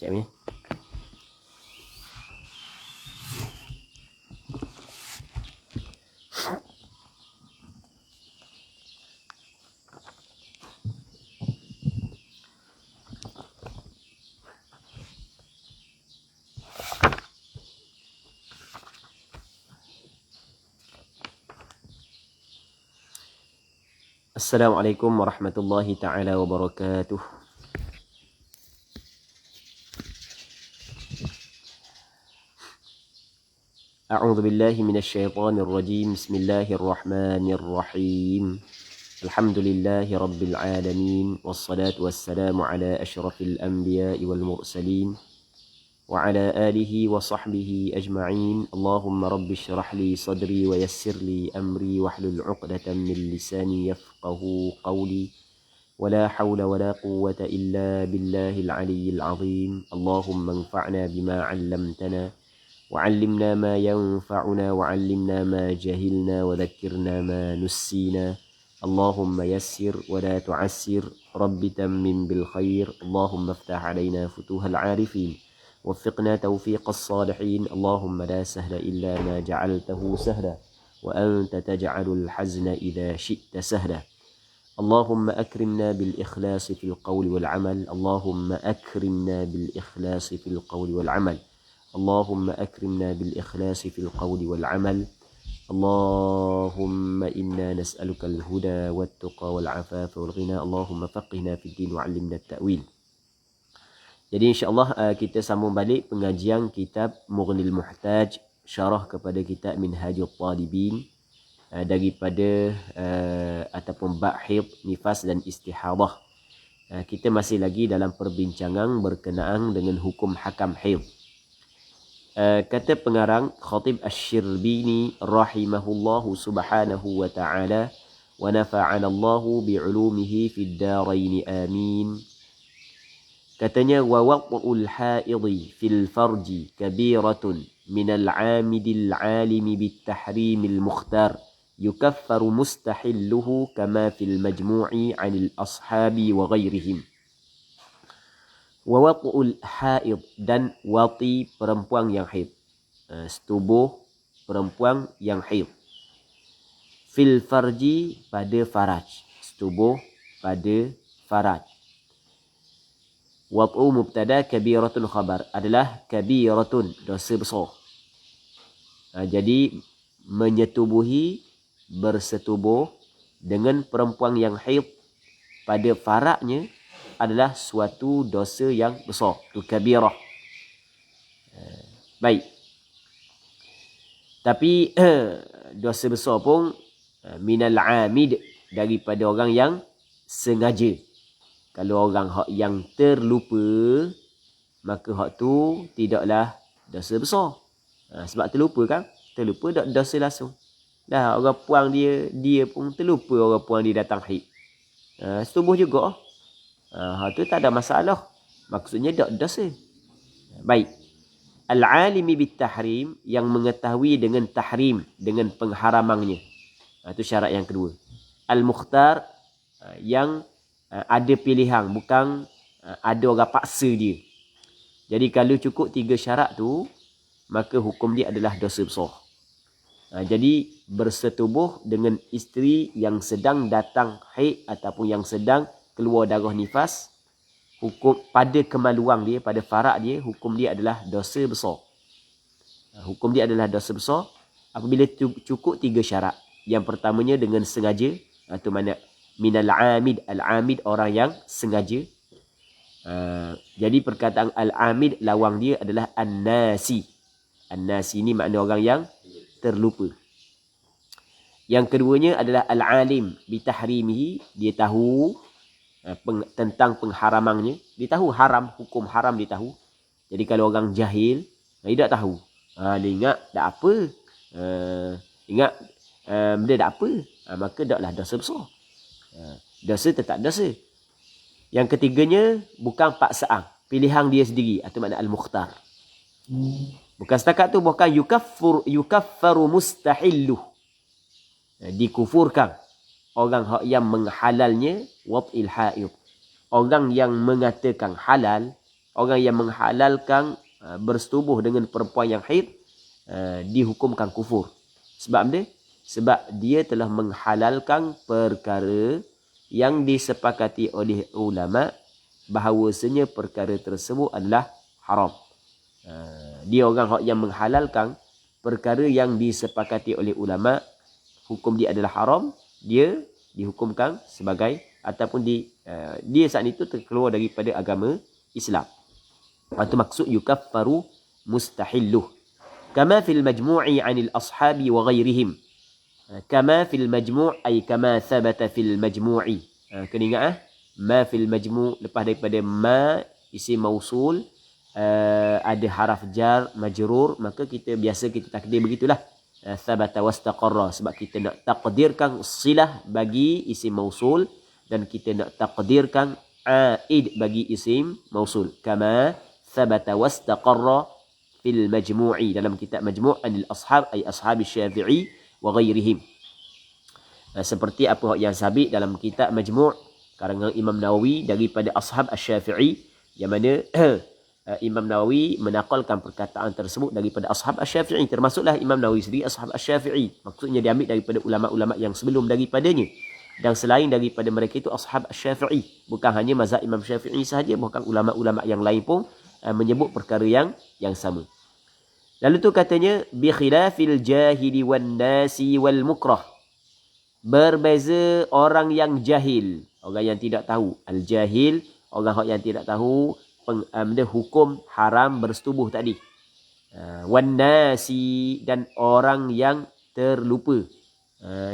Cik Amin. Assalamualaikum warahmatullahi taala wabarakatuh. A'udzu billahi minasyaitonir rajim. Bismillahirrahmanirrahim. Alhamdulillahi rabbil alamin wassalatu wassalamu ala asyrafil anbiya'i wal mursalin wa ala alihi wa sahbihi ajma'in. Allahumma rabbi shrah li sadri wa yassir li amri wahlul 'uqdatam min lisani yafqahu qawli. ولا حول ولا قوة إلا بالله العلي العظيم. اللهم انفعنا بما علمتنا وعلمنا ما ينفعنا وعلمنا ما جهلنا وذكرنا ما نسينا. اللهم يسر ولا تعسر. رب تمم بالخير. اللهم افتح علينا فتوح العارفين وفقنا توفيق الصالحين. اللهم لا سهل إلا ما جعلته سهلا وأنت تجعل الحزن إذا شئت سهلا. اللهم أكرمنا بالإخلاص في القول والعمل. اللهم أكرمنا بالإخلاص في القول والعمل. اللهم أكرمنا بالإخلاص في القول والعمل. اللهم إنا نسألك الهدى والتقى والعفاف والغنى. اللهم فقهنا في الدين وعلمنا التأويل. Jadi insyaAllah kita sambung balik pengajian kitab Mughnil Muhtaj, syarah kepada kitab Minhajul Talibin, daripada ataupun bab haid, nifas dan istihadah. Kita masih lagi dalam perbincangan berkenaan dengan hukum hakam haid. Kata pengarang Khatib Asy-Syirbini rahimahullahu subhanahu wa ta'ala wa nafa'ana Allahu bi'ulumihi fid darain amin. Katanya wa waq'ul haidhi fil farji kabiratun minal 'amidil 'alimi bit tahrimil mukhtar yukaffaru mustahilluhu kama fil majmu'i 'anil ashabi wa ghairihim. Wa wat'ul haid, dan wati perempuan yang haid, setubuh perempuan yang haid. Fil farji, pada faraj, setubuh pada faraj. Wat'u mubtada, kabiratun khabar, adalah kabiratun, dosa besar. Jadi menyetubuhi, bersetubuh dengan perempuan yang haid pada faraknya adalah suatu dosa yang besar, itu kabirah. Baik. Tapi dosa besar pun minal amid, daripada orang yang sengaja. Kalau orang hak yang terlupa, maka hak tu tidaklah dosa besar. Sebab terlupa kan? Terlupa tak dosa langsung. Dah orang puang dia pun terlupa orang puang dia datang haid. Setubuh juga. Tu tak ada masalah. Maksudnya tak dosa. Baik. Al-alimi bit tahrim, yang mengetahui dengan tahrim, dengan pengharamannya. Itu syarat yang kedua. Al-mukhtar, yang ada pilihan, bukan ada orang paksa dia. Jadi kalau cukup 3 syarat tu, maka hukum dia adalah dosa besar. Jadi bersetubuh dengan isteri yang sedang datang haid ataupun yang sedang keluar darah nifas, hukum pada kemaluan dia, pada farak dia, hukum dia adalah dosa besar. Hukum dia adalah dosa besar apabila cukup 3 syarat. Yang pertamanya dengan sengaja, itu mana minal amid. Al-amid, orang yang sengaja. Jadi perkataan al-amid, lawang dia adalah an-nasi. An-nasi ni makna orang yang terlupa. Yang keduanya adalah al-alim bitahrimihi, dia tahu tentang pengharamannya. Dia tahu haram, hukum haram dia tahu. Jadi kalau orang jahil, dia tak tahu. Dia ingat tak apa. Ingat benda tak apa. Maka taklah dosa besar. Dosa tetap dosa. Yang ketiganya, bukan paksaan, pilihan dia sendiri. Itu makna al-mukhtar. Bukan setakat tu, bukan yukaffaru mustahilluh, dikufurkan orang yang menghalalnya, wat'il haid, orang yang mengatakan halal orang yang menghalalkan bersetubuh dengan perempuan yang haid dihukumkan kufur. Sebab apa? Sebab dia telah menghalalkan perkara yang disepakati oleh ulama bahawasanya perkara tersebut adalah haram. Dia orang yang menghalalkan perkara yang disepakati oleh ulama, hukum dia adalah haram, dia dihukumkan sebagai ataupun dia saat itu terkeluar daripada agama Islam. Itu maksud yukaffaru mustahilluh. Kama fil majmu'i 'anil ashabi wa ghairihim. Kama fil majmu' ay kama thabata fil majmu'i. Kena ingat ma fil majmu' lepas daripada ma isim mausul ada haraf jar majrur, maka kita biasa kita takdir begitulah. Thabata wastaqarra, sebab kita nak takdirkan silah bagi isim mausul dan kita nak takdirkan aid bagi isim mausul. Kama thabata wastaqarra fil majmu'i, dalam kitab majmu' anil ashab ay ashab Syafi'i wa ghairihim. Seperti apa yang sabit dalam kitab majmu' karangan Imam Nawawi daripada ashab Syafi'i, yang mana Imam Nawawi menakalkan perkataan tersebut daripada ashab Syafi'i, termasuklah Imam Nawawi sendiri ashab Syafi'i. Maksudnya diambil daripada ulama-ulama yang sebelum daripadanya dan selain daripada mereka itu ashab Syafi'i. Bukan hanya mazhab Imam Syafi'i sahaja, bahkan ulama-ulama yang lain pun menyebut perkara yang sama. Lalu tu katanya bi khilafil jahili wan nasi wal mukrah. Berbeza orang yang jahil, orang yang tidak tahu. Al jahil, orang yang tidak tahu hukum haram bersetubuh tadi. Wan nasi, dan orang yang terlupa.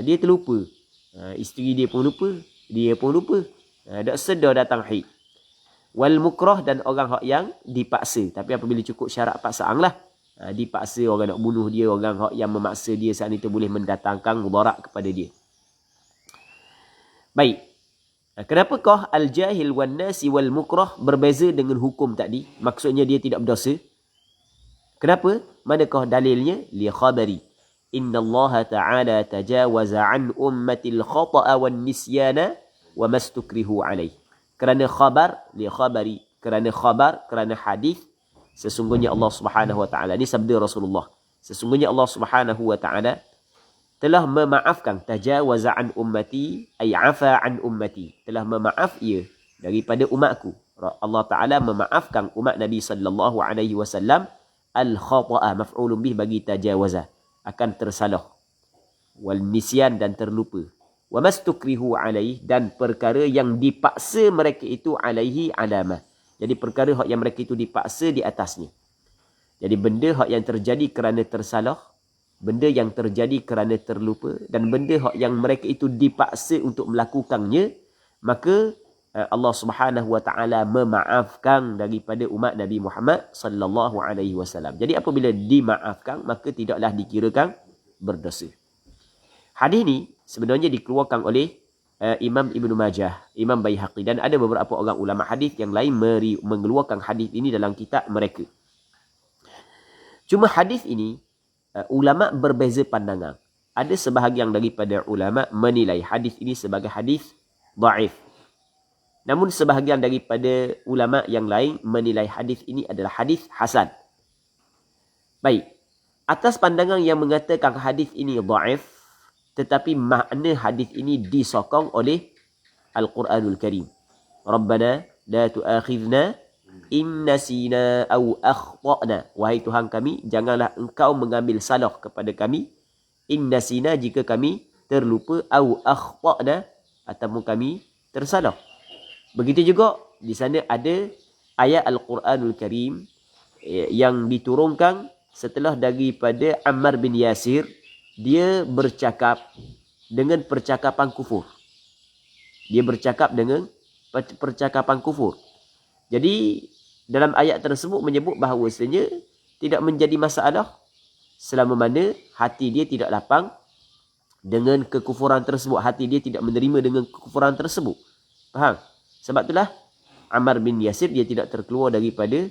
Dia terlupa. Isteri dia pun lupa, dia pun lupa. Tak sedar datang haid. Wal mukrah, dan orang yang dipaksa. Tapi apabila cukup syarat paksaan lah. Dipaksa, orang nak bunuh dia, orang yang memaksa dia saat itu boleh mendatangkan mudarat kepada dia. Baik. Kenapakah al-jahil wan nasi wal mukrah berbeza dengan hukum tadi? Maksudnya dia tidak berdosa. Kenapa? Manakah dalilnya? Li khabari inna Allah ta'ala tajawaza an ummatil khata'a wan nisyana wa mastukrihu alaih. Kerana khabar, li khabari, kerana khabar, kerana hadis, sesungguhnya Allah Subhanahu wa taala, ini sabda Rasulullah, sesungguhnya Allah Subhanahu wa taala telah memaafkan, tajawaza an ummati ay afa an ummati, telah memaaf ia daripada umatku. Allah Taala memaafkan umat Nabi sallallahu alaihi wasallam al khata'a, maf'ulun bih bagi tajawaza, akan tersalah, wal nisyan, dan terlupa, wa mastukrihu alaih, dan perkara yang dipaksa mereka itu alaihi alama. Jadi perkara yang mereka itu dipaksa di atasnya. Jadi benda yang terjadi kerana tersalah, benda yang terjadi kerana terlupa, dan benda yang mereka itu dipaksa untuk melakukannya, maka Allah Subhanahu wa taala memaafkan daripada umat Nabi Muhammad sallallahu alaihi wasallam. Jadi apabila dimaafkan, maka tidaklah dikirakan berdosa. Hadis ini sebenarnya dikeluarkan oleh Imam Ibn Majah, Imam Baihaqi, dan ada beberapa orang ulama hadis yang lain mengeluarkan hadis ini dalam kitab mereka. Cuma hadis ini ulama berbeza pandangan. Ada sebahagian daripada ulama menilai hadis ini sebagai hadis dhaif. Namun sebahagian daripada ulama yang lain menilai hadis ini adalah hadis hasan. Baik. Atas pandangan yang mengatakan hadis ini dhaif, tetapi makna hadis ini disokong oleh Al-Quranul Karim. Rabbana la tu'akhidna in nasina aw akhtana. Wahai Tuhan kami, janganlah engkau mengambil salah kepada kami. In nasina, jika kami terlupa, aw akhtana, ataupun kami tersalah. Begitu juga di sana ada ayat Al-Quranul Karim yang diturunkan setelah daripada Ammar bin Yasir. Dia bercakap dengan percakapan kufur. Dia bercakap dengan percakapan kufur. Jadi dalam ayat tersebut menyebut bahawasanya tidak menjadi masalah selama mana hati dia tidak lapang dengan kekufuran tersebut. Hati dia tidak menerima dengan kekufuran tersebut. Faham? Sebab itulah Ammar bin Yasir dia tidak terkeluar daripada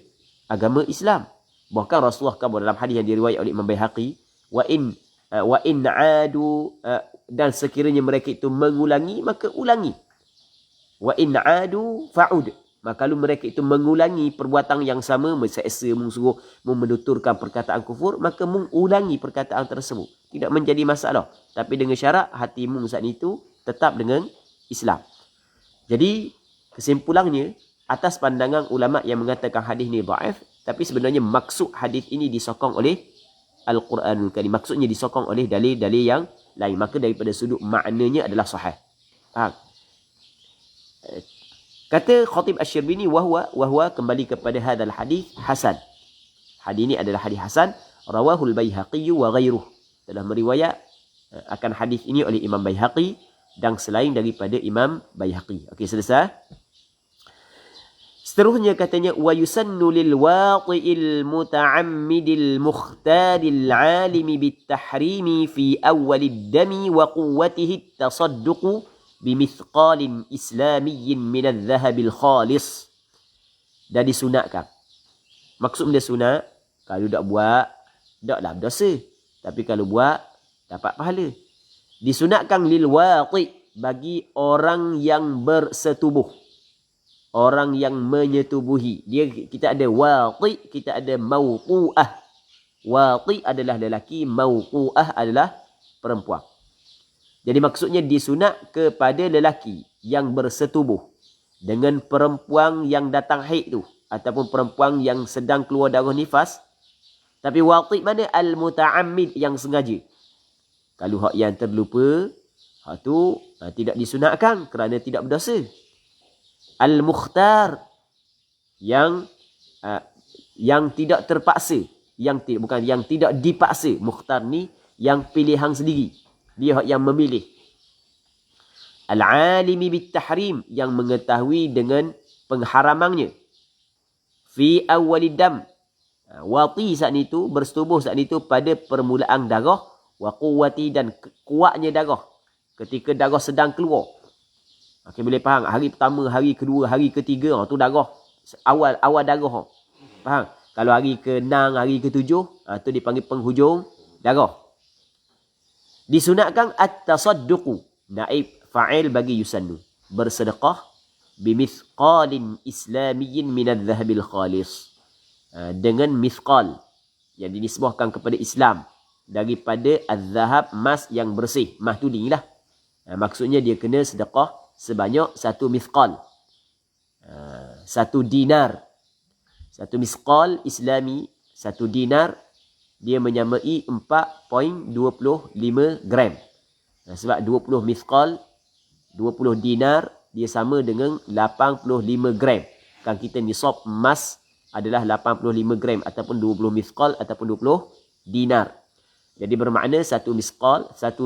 agama Islam. Bahkan Rasulullah kabur dalam hadis yang diriwayatkan oleh Imam Baihaqi, wa in adu, dan sekiranya mereka itu mengulangi, maka ulangi. Wa in adu fa'ud, Maka kalau mereka itu mengulangi perbuatan yang sama, menseksa, mensuruh, menuturkan perkataan kufur, maka mengulangi perkataan tersebut. Tidak menjadi masalah. Tapi dengan syarat hatimu saat itu tetap dengan Islam. Jadi kesimpulannya, atas pandangan ulama yang mengatakan hadis ni dhaif, tapi sebenarnya maksud hadis ini disokong oleh Al-Quranul Karim. Maksudnya disokong oleh dalil-dalil yang lain. Maka daripada sudut maknanya adalah sahih. Faham? Kata Khatib Asy-Syirbini wahwa kembali kepada hadal hadis hasan. Hadis ini adalah hadis hasan, rawahul Baihaqi wa ghairuh. Telah meriwayat akan hadis ini oleh Imam Baihaqi dan selain daripada Imam Baihaqi. Okey, selesai. Seterusnya katanya wa yusannu lil wati'il muta'ammidil mukhtaril 'alimi bit tahrimi fi awwalid dami wa quwwatihi at-tasadduq bimithqalin islamiyyin minadh dhahabil khalis. Dah disunatkan. Maksud benda sunat, kalau tak buat, taklah berdosa. Tapi kalau buat, dapat pahala. Disunatkan lil wati, bagi orang yang bersetubuh. Orang yang menyetubuhi. Kita ada wati, kita ada mawqu'ah. Wati adalah lelaki, mawqu'ah adalah perempuan. Jadi maksudnya disunat kepada lelaki yang bersetubuh dengan perempuan yang datang haid tu, ataupun perempuan yang sedang keluar darah nifas. Tapi wati mana? Al-muta'ammid, yang sengaja. Kalau hak yang terlupa, hak tu tidak disunatkan kerana tidak berdosa. Al-mukhtar, yang tidak terpaksa, yang tidak dipaksa. Mukhtar ni yang pilihan sendiri. Dia yang memilih. Al-alimi bit tahrim, yang mengetahui dengan pengharamannya. Fi awwalid dam, wati saat itu, bersetubuh saat itu pada permulaan darah, wa quwwati, dan kuatnya darah ketika darah sedang keluar. Okey, boleh faham? Hari pertama, hari kedua, hari ketiga, tu darah awal darah. Faham? Kalau hari ke-6, hari ke-7, tu dipanggil penghujung darah. Disunatkan at-tasadduq, naib fa'il bagi yusannu, bersedekah bimithqalin islamiyyin minadh dhahabil khalis, dengan mithqal yang dinisbahkan kepada Islam daripada az-zahab, emas yang bersih. Emas tu dingin lah. Maksudnya dia kena sedekah sebanyak 1 mithqal, 1 dinar. 1 mithqal islami, 1 dinar, dia menyamai 4.25 gram. Sebab 20 mithqal, 20 dinar, dia sama dengan 85 gram. Kan kita nisab emas adalah 85 gram, ataupun 20 mithqal, ataupun 20 dinar. Jadi bermakna 1 mithqal, 1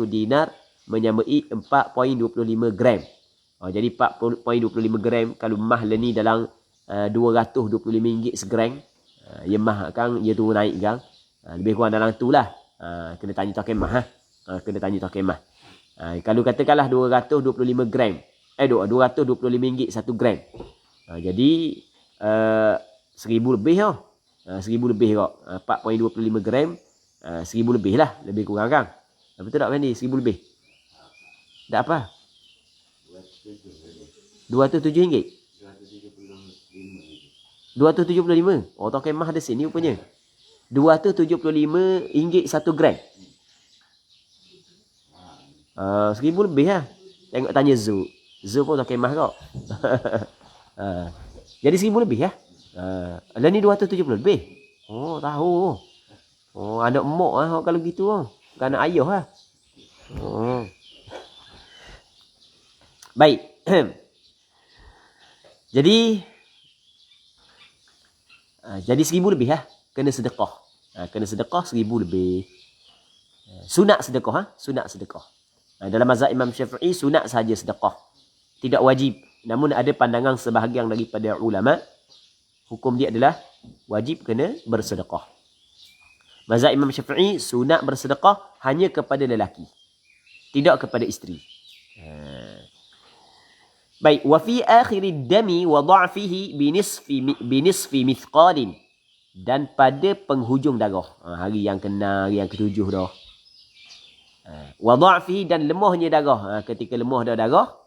dinar menyamai 4.25 gram. Jadi 4.25 gram, kalau emas lah ni dalam RM225 segram. Ya mah kan, ia turun naik kan. Lebih kurang dalam tu lah. Kena tanya tak kemah. Kena tanya tak kemah. Kalau katakanlah 225 gram. 225 ringgit 1 gram. Jadi 1000 lebih tau. 1000 lebih kok. 4.25 gram. 1000 lebih lah. Lebih kurang kan. Betul tak Fendi? 1000 lebih. Tak apa? 207 ringgit. 275. Oh, tak kemah ada sini rupanya. 275 ringgit 1 gram. 1000 lebih lah. Tengok tanya Zu. Zu pun tak kemah kau. Jadi 1000 lebih lah. Ada ni 270 lebih. Oh, tahu. Oh, anak emak lah kalau gitu. Bukan anak ayah lah. Oh. Baik. Jadi 1000 lebih lah. Kena sedekah. Kena sedekah 1000 lebih. Sunat sedekah. Sunat sedekah. Dalam mazhab Imam Syafi'i, sunat sahaja sedekah. Tidak wajib. Namun ada pandangan sebahagian daripada ulama, hukum dia adalah wajib kena bersedekah. Mazhab Imam Syafi'i, sunat bersedekah hanya kepada lelaki. Tidak kepada isteri. Baik, wa fi akhirid dami wa dha'fihi binisfi mithqalin, dan pada penghujung darah. Hari yang ke-6, hari yang ke-7 dah. Wa dha'fihi, dan lemahnya darah. Ketika lemah dah darah,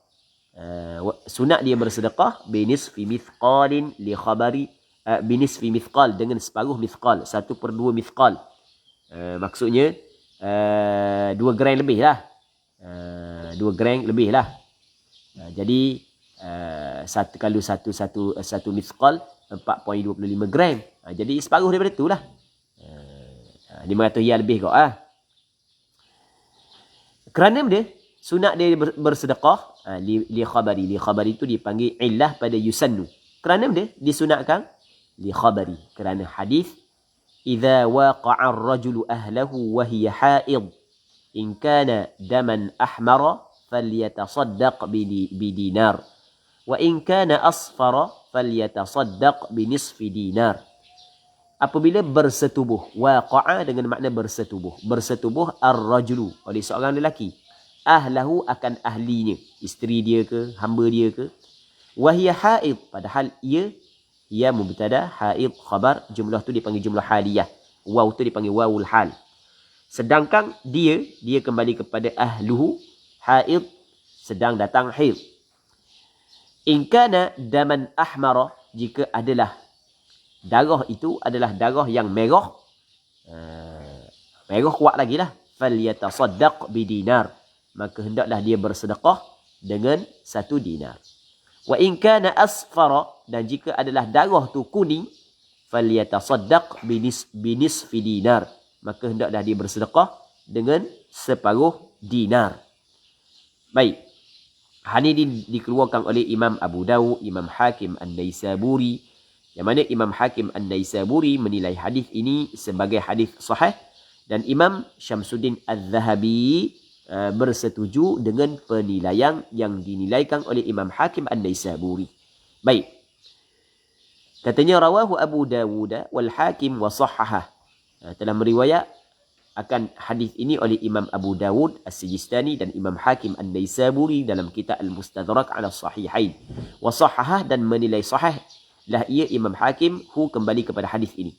Sunat dia bersedekah binisfi mithqalin li khabari, binisfi mithqal, dengan separuh mithqal, 1/2 mithqal. Maksudnya 2 gram lebih lah. 2 gram lebih lah. Jadi kalau satu mithqal 4.25 gram. Jadi separuh daripada tu lah. 500 riyal lebih kau ah. Kerana dia sunat dia bersedekah li khabari. Li khabari itu dipanggil illah pada yusannu. Kerana dia disunatkan li khabari. Kerana hadis idza waqa'a ar-rajulu ahlahu wa hiya haid in kana daman ahmara falyatasaddaq bi dinar wa in kana asfara falyatasaddaq bi nisfi dinar. Apabila bersetubuh, waqa'a dengan makna bersetubuh. Bersetubuh ar-rajulu, oleh seorang lelaki, ahlahu akan ahlinya, isteri dia ke, hamba dia ke, wahia haid, padahal ia mubtada, haid khabar, jumlah tu dipanggil jumlah haliyah, waw tu dipanggil wawul hal. Sedangkan dia kembali kepada ahluhu, haid, sedang datang haid. In kana daman ahmara, jika adalah darah itu adalah darah yang merah, merah kuat lagi lah, falyatasaddaq bidinar, maka hendaklah dia bersedekah dengan 1 dinar. Wa in kana asfara, dan jika adalah darah tu kuning, falyatasaddaq binisfi dinar, maka hendaklah dia bersedekah dengan separuh dinar. Baik. Hadis ini dikeluarkan oleh Imam Abu Dawud, Imam Hakim An-Naisaburi, yang mana Imam Hakim An-Naisaburi menilai hadis ini sebagai hadis sahih, dan Imam Syamsuddin Az-Zahabi bersetuju dengan penilaian yang dinilaikan oleh Imam Hakim An-Naisaburi. Baik. Katanya rawahu Abu Dawud wal Hakim wa sahhahah. Telah meriwayat akan hadis ini oleh Imam Abu Dawud As-Sijistani dan Imam Hakim An-Naisaburi dalam kitab Al-Mustadrak ala Sahihain. Wa sahhahah, dan menilai sahih lah ia Imam Hakim kembali kepada hadis ini.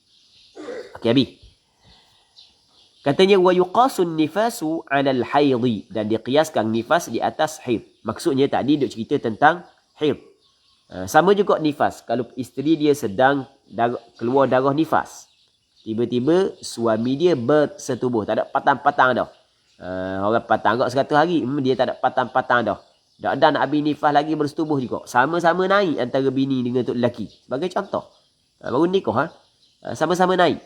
Okey, habis. Katanya wa yuqasun nifasu 'ala al-haidhi, dan diqiaskan nifas di atas haid. Maksudnya tadi duk cerita tentang haid. Sama juga nifas. Kalau isteri dia sedang keluar darah nifas, tiba-tiba suami dia bersetubuh, tak ada patang-patang dah. Orang patang kat 100 hari, dia tak ada patang-patang dah. Tak ada nak habis nifas lagi, bersetubuh juga. Sama-sama naik antara bini dengan tok lelaki. Sebagai contoh. Baru nikah, sama-sama naik.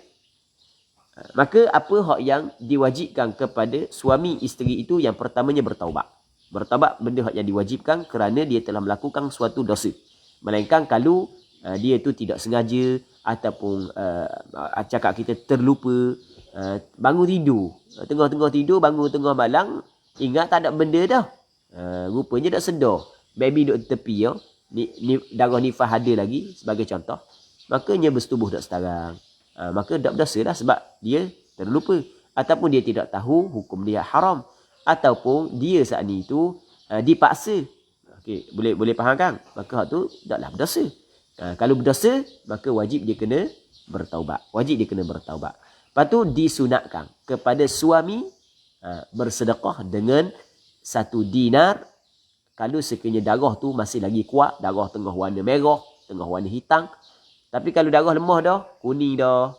Maka apa hak yang diwajibkan kepada suami isteri itu? Yang pertamanya bertaubat. Bertaubat benda hak yang diwajibkan kerana dia telah melakukan suatu dosa. Melainkan kalau dia tu tidak sengaja ataupun cakap kita terlupa, bangun tidur. Tengah-tengah tidur, bangun tengah malam, ingat tak ada benda dah. Rupanya tak sedar. Baby duduk tepi, ya. Darah nifas ada lagi, sebagai contoh. Makanya bersetubuh tak sekarang. Maka tak berdosa lah sebab dia terlupa. Ataupun dia tidak tahu hukum dia haram. Ataupun dia saat ni tu dipaksa. Okay, boleh faham kan? Maka hak tu taklah berdosa. Kalau berdosa, maka wajib dia kena bertaubat. Wajib dia kena bertaubat. Lepas tu disunatkan kepada suami bersedekah dengan 1 dinar kalau sekiranya darah tu masih lagi kuat, darah tengah warna merah, tengah warna hitam. Tapi kalau darah lemah dah, kuning dah,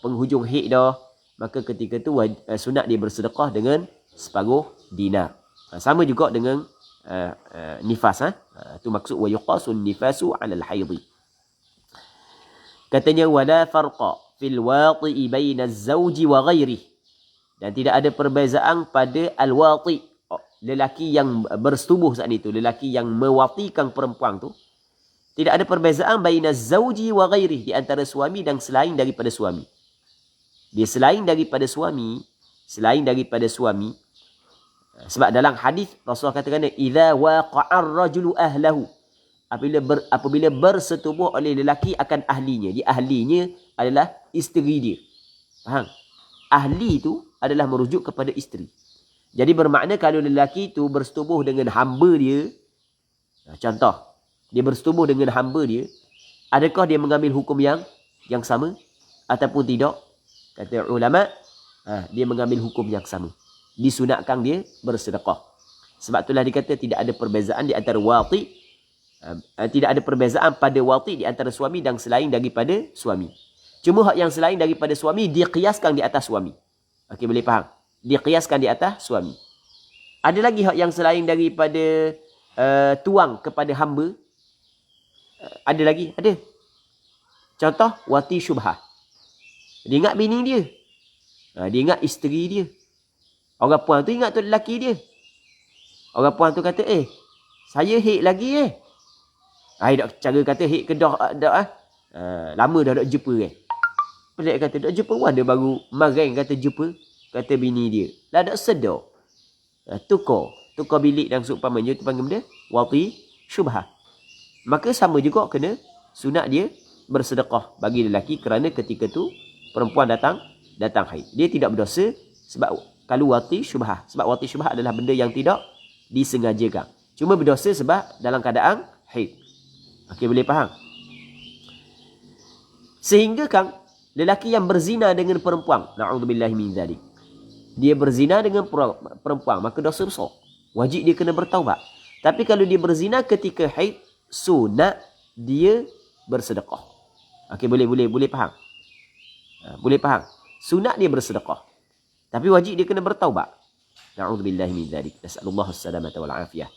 penghujung haid dah, maka ketika tu sunat dia bersedekah dengan separuh dinar. Sama juga dengan nifas. Itu maksud wa yuqasun nifasu 'ala al-haidhi. Katanya wala farqa fil wati'i baina az-zawji wa ghairihi. Dan tidak ada perbezaan pada al-wati', lelaki yang bersetubuh saat itu, lelaki yang mewatikan perempuan tu. Tidak ada perbezaan baina az-zawji wa ghairihi, di antara suami dan selain daripada suami. Dia selain daripada suami, sebab dalam hadis Rasulullah katakan idza waqa'a ar-rajulu ahlahu, apabila bersetubuh oleh lelaki akan ahlinya. Dia ahlinya adalah isteri dia. Faham? Ahli itu adalah merujuk kepada isteri. Jadi bermakna kalau lelaki itu bersetubuh dengan hamba dia, contoh, dia bersetubuh dengan hamba dia, adakah dia mengambil hukum yang sama ataupun tidak? Kata ulama, dia mengambil hukum yang sama. Disunatkan dia bersedekah. Sebab itulah dikata tidak ada perbezaan di antara wati, tidak ada perbezaan pada wati di antara suami dan selain daripada suami. Cuma hak yang selain daripada suami diqiyaskan di atas suami. Okey, boleh faham? Diqiyaskan di atas suami. Ada lagi hak yang selain daripada tuang kepada hamba. Ada lagi? Ada. Contoh, wati syubhah. Dia ingat bini dia. Dia ingat isteri dia. Orang puan tu ingat tu lelaki dia. Orang puan tu kata, saya hit lagi cara kata hit ke dah lama dah jumpa Pelik kata, dah jumpa dia baru mareng kata jumpa. Kata bini dia. Lah dak sedar. Tukar bilik dan seumpamanya tu panggil benda wati syubhah. Maka sama juga kena sunat dia bersedekah bagi lelaki kerana ketika tu perempuan datang haid. Dia tidak berdosa sebab kalau wati syubhah. Sebab wati syubhah adalah benda yang tidak disengajakan. Cuma berdosa sebab dalam keadaan haid. Okey, boleh faham? Sehingga kan lelaki yang berzina dengan perempuan, na'udzubillahi min zalik. Dia berzina dengan perempuan, maka dosa besar. Wajib dia kena bertaubat. Tapi kalau dia berzina ketika haid, sunat dia bersedekah. Okey, boleh faham? Boleh faham? Sunat dia bersedekah. Tapi wajib dia kena bertaubat. Na'udzubillahi min dzalik. Nas'alullah as-salamata wal afiyah.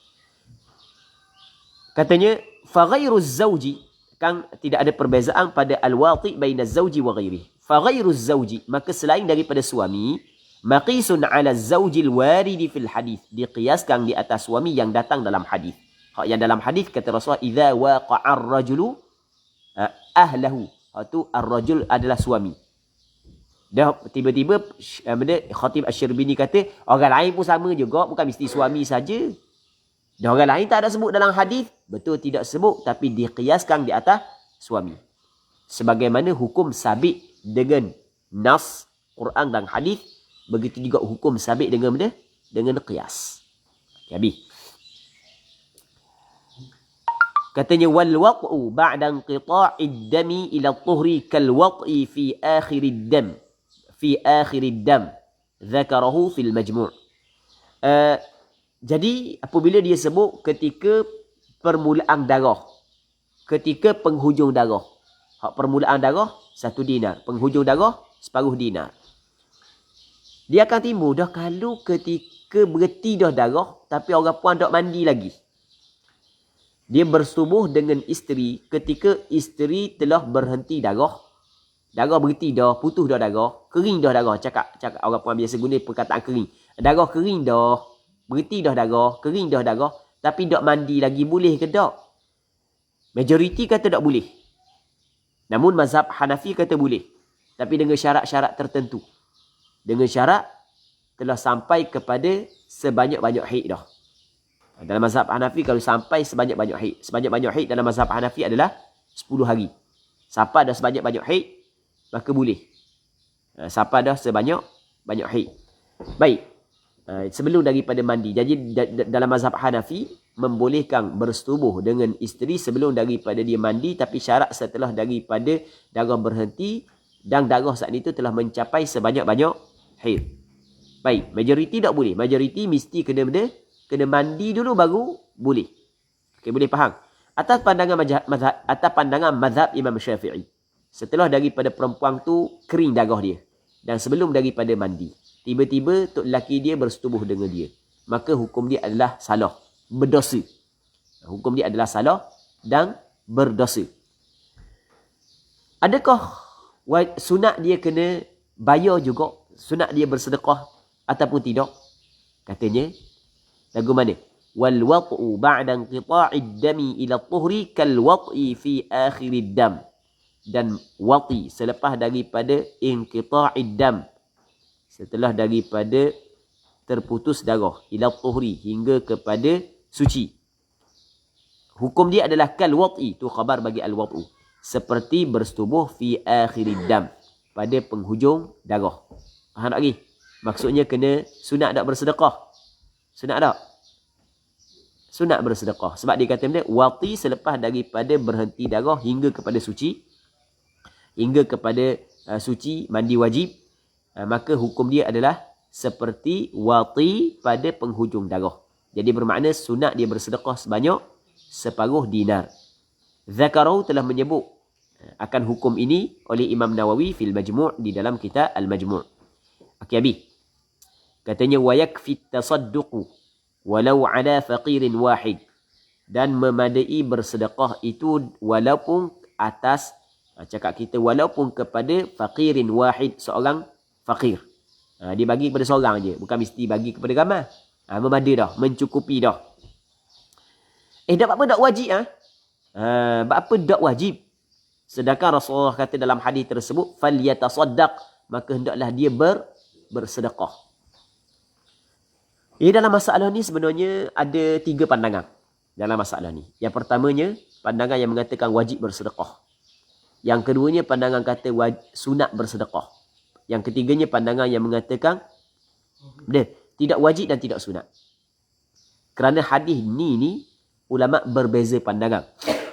Katanya, fa ghairu az-zawji, kan tidak ada perbezaan pada al-wati baina az-zawji wa ghairihi. Fa ghairu az-zawji, maka selain daripada suami, maqisun 'ala az-zawji al-waridi fil hadis, diqiyaskan di atas suami yang datang dalam hadis. Hak yang dalam hadis kata Rasulullah, idza waqa'a ar-rajulu ahlahu. Hak tu ar-rajul adalah suami. Dah tiba-tiba Khatib Asy-Syirbini kata orang lain pun sama juga, bukan mesti suami saja. Dah orang lain tak ada sebut dalam hadis, betul tidak sebut tapi diqiyaskan di atas suami. Sebagaimana hukum sabit dengan nas Quran dan hadis, begitu juga hukum sabit dengan benda dengan qiyas. Habis. Katanya wal waq'u ba'da inqita'id dami ila tuhri kal waq'i fi akhirid dam. Fi akhirid dam. Dzakarahu fil majmu'. Jadi apabila dia sebut ketika permulaan darah, ketika penghujung darah. Hak permulaan darah 1 dinar, penghujung darah separuh dinar. Dia akan timbul dah kalau ketika berhenti dah darah tapi orang puan tak mandi lagi. Dia bersetubuh dengan isteri ketika isteri telah berhenti darah. Darah berhenti dah, putus dah darah, kering dah darah. Cakap orang puan biasa guna perkataan kering. Darah kering dah, berhenti dah darah, kering dah darah, tapi tak mandi lagi, boleh ke tak? Majoriti kata tak boleh. Namun mazhab Hanafi kata boleh. Tapi dengan syarat-syarat tertentu. Dengan syarat telah sampai kepada sebanyak-banyak haid dah. Dalam mazhab Hanafi kalau sampai sebanyak-banyak haid. Sebanyak-banyak haid dalam mazhab Hanafi adalah 10 hari. Sampai dah sebanyak-banyak haid, maka boleh. Sampai dah sebanyak-banyak haid. Baik. Sebelum daripada mandi. Jadi dalam mazhab Hanafi, membolehkan bersetubuh dengan isteri sebelum daripada dia mandi. Tapi syarat setelah daripada darah berhenti dan darah saat itu telah mencapai sebanyak-banyak haid. Baik. Majoriti tak boleh. Majoriti mesti kena mandi dulu baru boleh. Okey, boleh faham? Atas pandangan mazhab Imam Syafi'i. Setelah daripada perempuan tu kering darah dia dan sebelum daripada mandi, tiba-tiba tok lelaki dia bersetubuh dengan dia, maka hukum dia adalah salah, berdosa. Hukum dia adalah salah dan berdosa. Adakah sunat dia kena bayar juga? Sunat dia bersedekah ataupun tidak? Katanya lagu mana? Wal wat'u ba'da inqita'id dami ila tuhri kal wat'i fi akhirid dam. Dan wati selepas daripada inqita'id dam, setelah daripada terputus darah, ila tuhri hingga kepada suci. Hukum dia adalah kal wat'i, tu khabar bagi al wat'u, seperti bersetubuh fi akhirid dam, pada penghujung darah. Faham tak lagi? Maksudnya kena sunat tak bersedekah? Sunat tak? Sunat bersedekah. Sebab dia kata benda wati selepas daripada berhenti darah hingga kepada suci. Hingga kepada suci, mandi wajib. Maka hukum dia adalah seperti wati pada penghujung darah. Jadi bermakna sunat dia bersedekah sebanyak separuh dinar. Zakarahu telah menyebut akan hukum ini oleh Imam Nawawi fil Majmu' di dalam kitab Al-Majmu'. Okey, Abi. Katanya wa yakfi tasadduqu walau ala faqirin wahid. Dan memadai bersedekah itu walaupun atas, cakap kita walaupun kepada faqirin wahid, seorang fakir. Dia bagi kepada seorang je, bukan mesti bagi kepada ramai. Memadai dah, mencukupi dah. Tak apa, tak wajib apa tak wajib? Sedangkan Rasulullah kata dalam hadis tersebut, falyatasaddaq, maka hendaklah dia bersedekah. Dalam masalah ni sebenarnya ada 3 pandangan dalam masalah ni. Yang pertamanya, pandangan yang mengatakan wajib bersedekah. Yang keduanya, pandangan kata sunat bersedekah. Yang ketiganya, pandangan yang mengatakan tidak wajib dan tidak sunat. Kerana hadis ni ulama berbeza pandangan.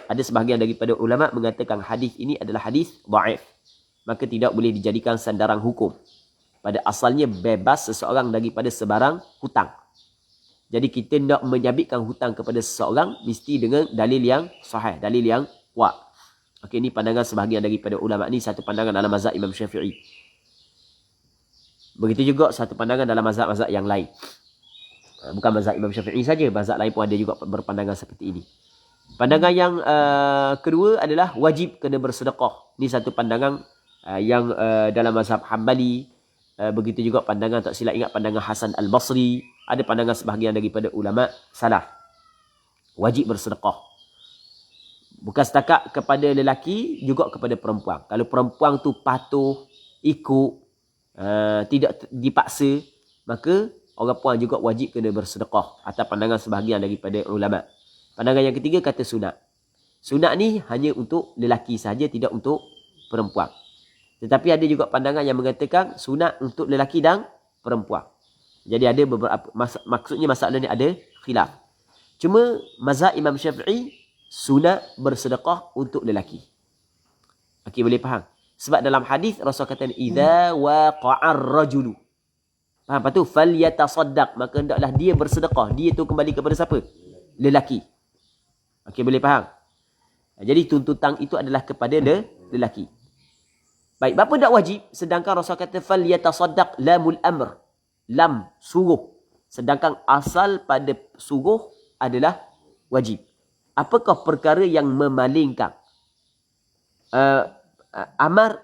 Ada sebahagian daripada ulama mengatakan hadis ini adalah hadis dhaif, maka tidak boleh dijadikan sandaran hukum. Pada asalnya bebas seseorang daripada sebarang hutang. Jadi kita nak menyabitkan hutang kepada seseorang mesti dengan dalil yang sahih, dalil yang kuat. Okey, ini pandangan sebahagian daripada ulama. Ni satu pandangan dalam mazhab Imam Syafi'i. Begitu juga satu pandangan dalam mazhab-mazhab yang lain. Bukan mazhab Imam Syafi'i saja, mazhab lain pun ada juga berpandangan seperti ini. Pandangan yang kedua adalah wajib kena bersedekah. Ini satu pandangan yang dalam mazhab Hambali. Begitu juga pandangan, tak silap ingat, pandangan Hasan Al-Basri. Ada pandangan sebahagian daripada ulama salaf. Wajib bersedekah. Bukan setakat kepada lelaki, juga kepada perempuan. Kalau perempuan tu patuh, ikut, tidak dipaksa, maka orang puan juga wajib kena bersedekah. Atas pandangan sebahagian daripada ulama. Pandangan yang ketiga kata sunat. Sunat ni hanya untuk lelaki sahaja, tidak untuk perempuan. Tetapi ada juga pandangan yang mengatakan sunat untuk lelaki dan perempuan. Jadi ada beberapa, maksudnya masalah ni ada khilaf. Cuma mazhab Imam Syafi'i, sunat bersedekah untuk lelaki. Okey, boleh faham? Sebab dalam hadis Rasul kata, idza waqa'ar rajulu. Faham apa tu? Falyatasaddaq, maka hendaklah dia bersedekah. Dia tu kembali kepada siapa? Lelaki. Okey, boleh faham? Jadi tuntutan itu adalah kepada lelaki. Baik, apa tak wajib? Sedangkan Rasul kata falyatasaddaq, lamul amr. Lam, suruh. Sedangkan asal pada suruh adalah wajib. Apakah perkara yang memalingkan amar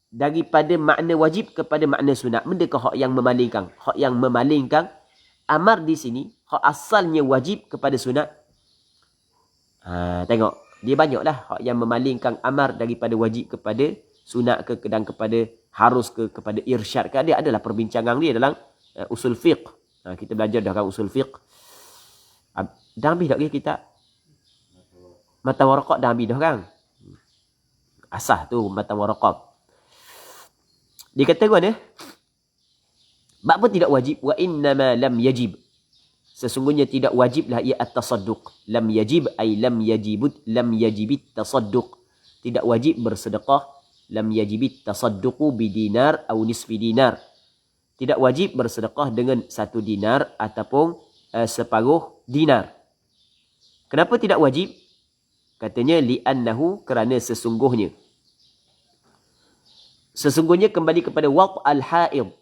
daripada makna wajib kepada makna sunat? Bendakah hak yang memalingkan? Hak yang memalingkan amar di sini, hak asalnya wajib kepada sunat. Tengok, dia banyaklah hak yang memalingkan amar daripada wajib kepada sunat ke, dan kepada harus ke, kepada irsyad ke. Dia adalah perbincangan dia dalam usul fiqh. Kita belajar dah kan usul fiqh. Dah habis tak kita? Mata waraqat dah habis dah kan? Asah tu mata waraqat. Dia kata mana? Bab apa tidak wajib? Wa innama lam yajib. Sesungguhnya tidak wajiblah ia at-tasadduq. Lam yajib ay lam yajibit tasadduq. Tidak wajib bersedekah. Lam yajibit tasadduqu bidinar atau nisfi dinar. Tidak wajib bersedekah dengan 1 dinar ataupun separuh dinar. Kenapa tidak wajib? Katanya li'annahu, kerana sesungguhnya. Sesungguhnya kembali kepada waqt al-haid,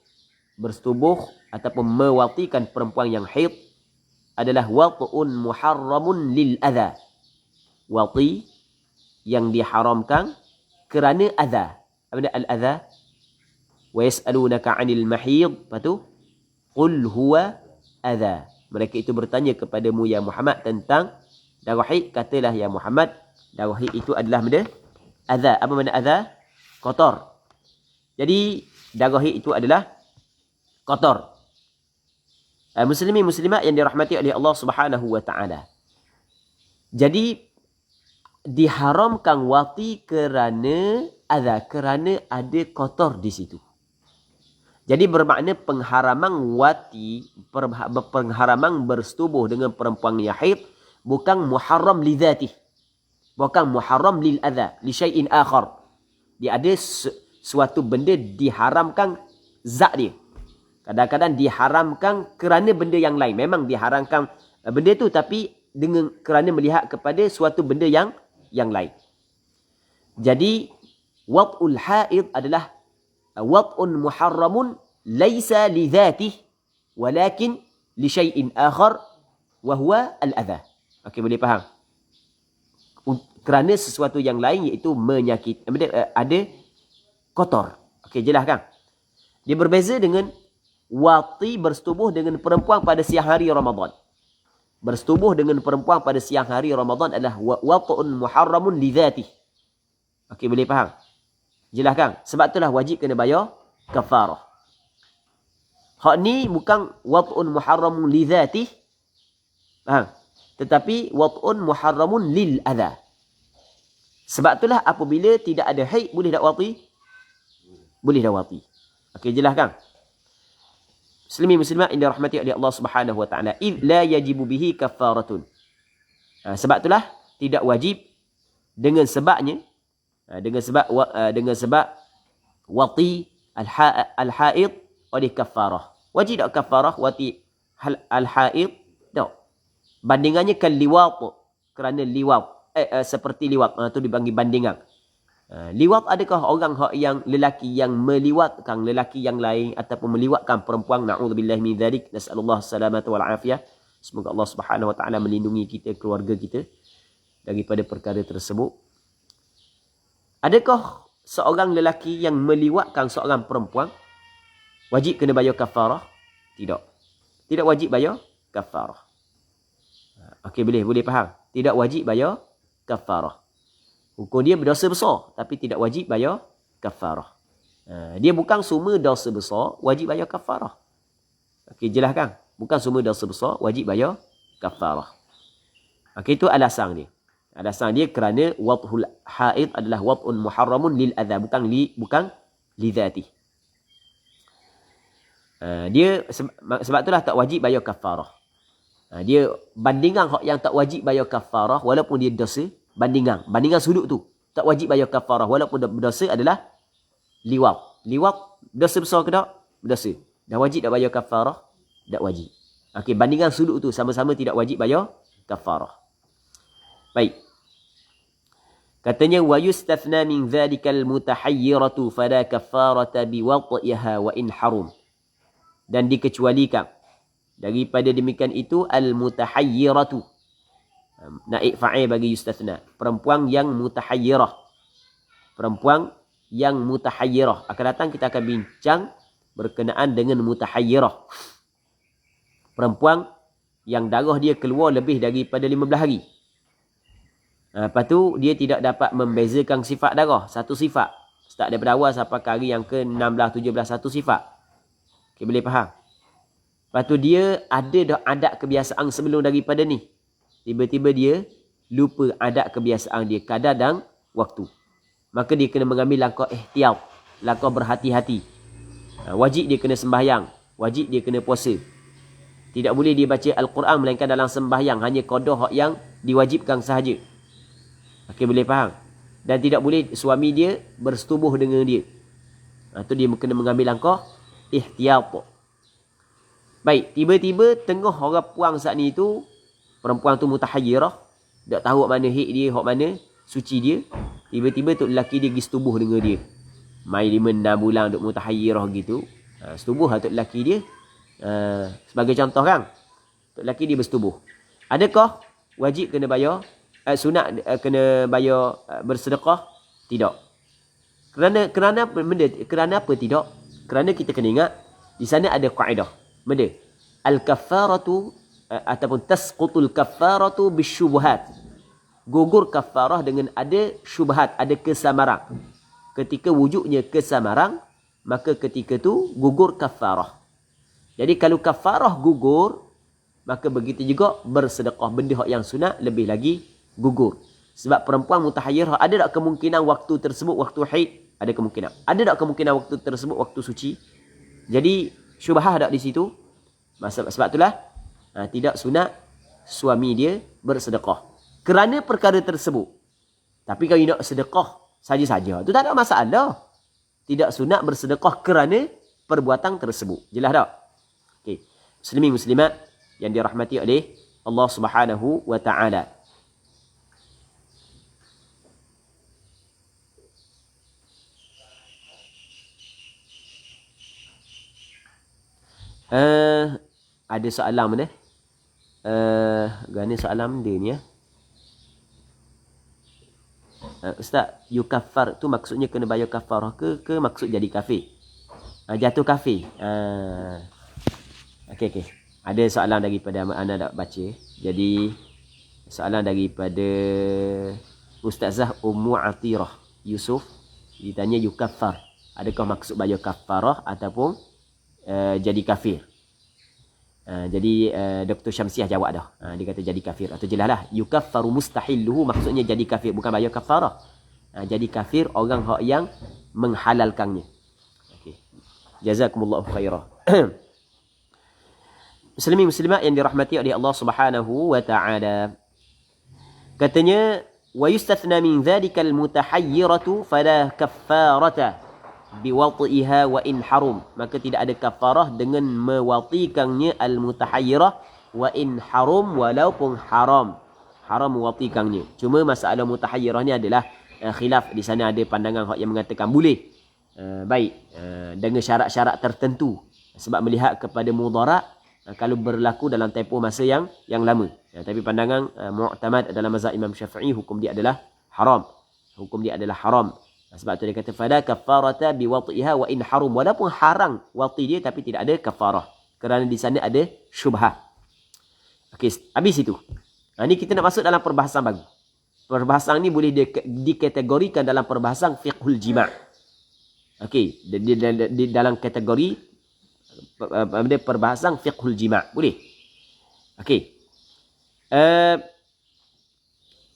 bersetubuh ataupun mewatikan perempuan yang haid, adalah waqtun muharramun lil adha. Wati yang diharamkan kerana adha. Apa dia al-adha? Wa yas'alunaka 'anil mahid, apa tu? Qul huwa adha. Mereka itu bertanya kepadamu ya Muhammad tentang darah haid. Katalah ya Muhammad, darah haid itu adalah benda adha. Apa makna adha? Kotor. Jadi darah haid itu adalah kotor. Muslimin muslimat yang dirahmati oleh Allah Subhanahu wa taala. Jadi diharamkan wati kerana adha, kerana ada kotor di situ. Jadi bermakna pengharaman wati, pengharaman bersetubuh dengan perempuan yang haid bukan muharram li dzatih. Bukan muharram lil adha, li syai'in akhar. Dia ada suatu benda diharamkan zat dia. Kadang-kadang diharamkan kerana benda yang lain. Memang diharamkan benda tu, tapi dengan kerana melihat kepada suatu benda yang lain. Jadi wat'ul haid adalah wat'un muharramun laisa li dzatih walakin li syai'in akhar wa huwa al-adha. Okey, boleh faham? Kerana sesuatu yang lain, iaitu menyakit, ada kotor. Okey, jelas kan? Dia berbeza dengan wati bersetubuh dengan perempuan pada siang hari Ramadan. Bersetubuh dengan perempuan pada siang hari Ramadan adalah wat'un muharramun li dzatih. Okey, boleh faham? Jelas kan? Sebab itulah wajib kena bayar kafarah. Hak ni bukan wat'un muharramun li dzatih. Faham? Tetapi wat'un muharramun lil adha. Sebab itulah apabila tidak ada haid, boleh tak wati? Boleh dah wati. Okey, jelas kan? Muslimin muslimat yang dirahmati oleh Allah Subhanahu wa taala, id la yajibu bihi kafaratun. Sebab itulah tidak wajib dengan sebabnya, dengan sebab wati al-haid oleh kafarah. Wajib tak kafarah wati al-haid? Tak. Bandingannya kan liwat, kerana liwat seperti liwat, tu dipanggil bandingan. Liwat, adakah orang yang lelaki yang meliwatkan lelaki yang lain ataupun meliwatkan perempuan? Na'udzubillahi min dzalik, nas'alullah salamata wal afiyah. Semoga Allah Subhanahu wa taala melindungi kita, keluarga kita daripada perkara tersebut. Adakah seorang lelaki yang meliwatkan seorang perempuan wajib kena bayar kafarah? Tidak. Tidak wajib bayar kafarah. Okey, boleh faham? Tidak wajib bayar kafarah. Hukum dia berdosa besar, tapi tidak wajib bayar kafarah. Dia bukan semua dosa besar wajib bayar kafarah. Okey, jelas kan? Bukan semua dosa besar wajib bayar kafarah. Okey, itu alasan dia. Alasan dia kerana wat'ul haid adalah wat'un muharramun lil adha, bukan li dzati. Dia sebab itulah tak wajib bayar kafarah. Dia bandingan hak yang tak wajib bayar kafarah walaupun dia dosa, bandingan sudut tu tak wajib bayar kafarah walaupun berdosa adalah liwat. Liwat dosa besar ke tak? Berdosa. Dah wajib tak bayar kafarah? Tak wajib. Okey, bandingan sudut tu sama-sama tidak wajib bayar kafarah. Baik. Katanya wa yustathna min dzalikal mutahayyiratu fala kafarata biwad'iha wa in harum. Dan dikecualikan daripada demikian itu al-mutahayyiratu. Naib fa'il bagi yustathna. Perempuan yang mutahayyirah. Perempuan yang mutahayyirah. Akan datang kita akan bincang berkenaan dengan mutahayyirah. Perempuan yang darah dia keluar lebih daripada 15 hari. Lepas tu dia tidak dapat membezakan sifat darah. Satu sifat. Start daripada awal sampai ke hari yang ke-16, 17. Satu sifat. Okay, boleh faham? Lepas tu dia ada dah adat kebiasaan sebelum daripada ni. Tiba-tiba dia lupa adat kebiasaan dia, kadar dan waktu. Maka dia kena mengambil langkah ihtiyat, langkah berhati-hati. Wajib dia kena sembahyang, wajib dia kena puasa. Tidak boleh dia baca Al-Quran melainkan dalam sembahyang, hanya qada yang diwajibkan sahaja. Okey, boleh faham? Dan tidak boleh suami dia bersetubuh dengan dia. Itu dia kena mengambil langkah ihtiyat. Baik, tiba-tiba tengah orang puang saat ni tu, perempuan tu mutahayyirah, tak tahu hak mana haid dia, hak mana suci dia. Tiba-tiba tu lelaki dia pergi setubuh dengan dia. Mai 5-6 bulan duk mutahayyirah gitu. Setubuh lah tu lelaki dia. Sebagai contoh kan, tu lelaki dia bersetubuh. Adakah wajib kena bayar, sunat kena bayar bersedekah? Tidak. Kerana apa tidak? Kerana kita kena ingat di sana ada kaedah. Benda al-kaffaratu ataupun tasqutul kaffaratu bisyubhat. Gugur kafarah dengan ada syubhat, ada kesamaran. Ketika wujudnya kesamaran, maka ketika tu gugur kafarah. Jadi kalau kafarah gugur, maka begitu juga bersedekah, benda yang sunat lebih lagi gugur. Sebab perempuan mutahayyirah, ada tak kemungkinan waktu tersebut waktu haid? Ada kemungkinan. Ada tak kemungkinan waktu tersebut waktu suci? Jadi syubhah tak di situ? Sebab itulah tidak sunat suami dia bersedekah kerana perkara tersebut. Tapi kalau nak sedekah saja-saja, itu tak ada masalah. Tidak sunat bersedekah kerana perbuatan tersebut. Jelas tak? Okey. Muslimin muslimat yang dirahmati oleh Allah Subhanahu wa taala. Ada soalan mana? Gana soalan dia ni ya. Ustaz, yukaffar tu maksudnya kena bayar kafarah ke maksud jadi kafir? Jatuh kafir. Okey. Ada soalan daripada anak nak baca. Jadi soalan daripada Ustazah Ummu Atirah Yusuf, ditanya yukaffar. Adakah maksud bayar kafarah ataupun jadi kafir? Jadi Dr. Syamsiah jawab dah. Dia kata jadi kafir. Atau jelaslah yukaffaru mustahilluhu maksudnya jadi kafir, bukan bayar kafarah. Jadi kafir orang yang menghalalkannya. Okey. Jazakumullahu khairah. Muslimin muslimat yang dirahmati oleh Allah Subhanahu wa taala. Katanya wa yustathna min dzalikal mutahayyiratu fala kaffarata biwatiha wa in harum. Maka tidak ada kafarah dengan mewatikannya al-mutahayyirah wa in harum, walaupun haram mewatikannya. Cuma masalah mutahayyirah ni adalah khilaf. Di sana ada pandangan yang mengatakan boleh. Dengan syarat-syarat tertentu. Sebab melihat kepada mudarat kalau berlaku dalam tempoh masa yang lama. Tapi pandangan mu'tamad dalam mazhab Imam Syafi'i, hukum dia adalah haram. Sebab tu dia kata fala kafarata biwatiha wa in harum, walaupun haram wati dia tapi tidak ada kafarah kerana di sana ada syubhah. Okey, habis itu. Ini kita nak masuk dalam perbahasan baru. Perbahasan ni boleh dikategorikan dalam perbahasan fiqhul jima'. Okey, di dalam kategori perbahasan fiqhul jima'. Boleh? Okey.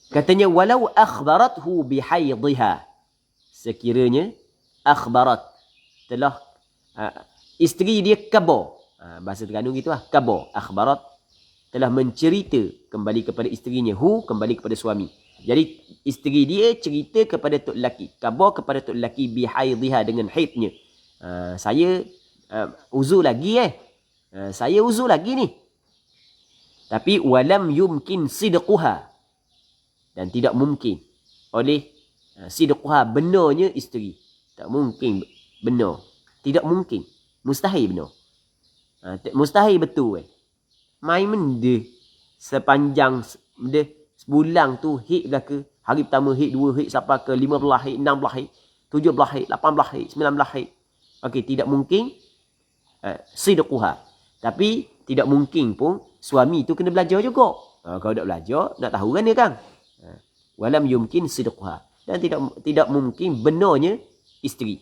Katanya walau akhbarathu bihaydhiha, sekiranya akhbarat telah isteri dia khabar. Bahasa Terengganu gitulah, khabar. Akhbarat telah mencerita kembali kepada isterinya, kembali kepada suami. Jadi isteri dia cerita kepada tok lelaki, khabar kepada tok lelaki bihaydhiha, dengan haidnya. Saya uzur lagi saya uzur lagi ni. Tapi walam yumkin sidquha, dan tidak mungkin oleh sidquha, benarnya isteri. Tak mungkin benar. Tidak mungkin. Mustahil benar. Mustahil betul. Main benda sepanjang benda sebulan tu hit belaka. Hari pertama hit, 2 hit, sampai ke 15 hit, 16 hit, 17 hit, 18 hit, 19 hit. Okey, tidak mungkin sidquha. Tapi tidak mungkin pun suami tu kena belajar juga. Kalau tak belajar, nak tahu kan dia kan? Walam yumkin sidquha, dan tidak mungkin benarnya isteri.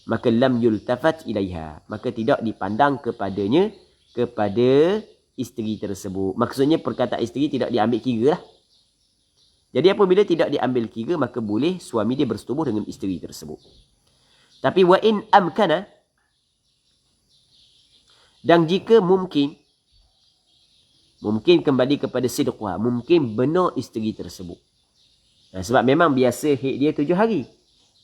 Maka lam yultafat ilaiha, maka tidak dipandang kepada isteri tersebut. Maksudnya perkataan isteri tidak diambil kira lah. Jadi apabila tidak diambil kira, maka boleh suami dia bersetubuh dengan isteri tersebut. Tapi wa in amkana, dan jika mungkin kembali kepada sidquha, mungkin benar isteri tersebut. Sebab memang biasa hid dia 7 hari.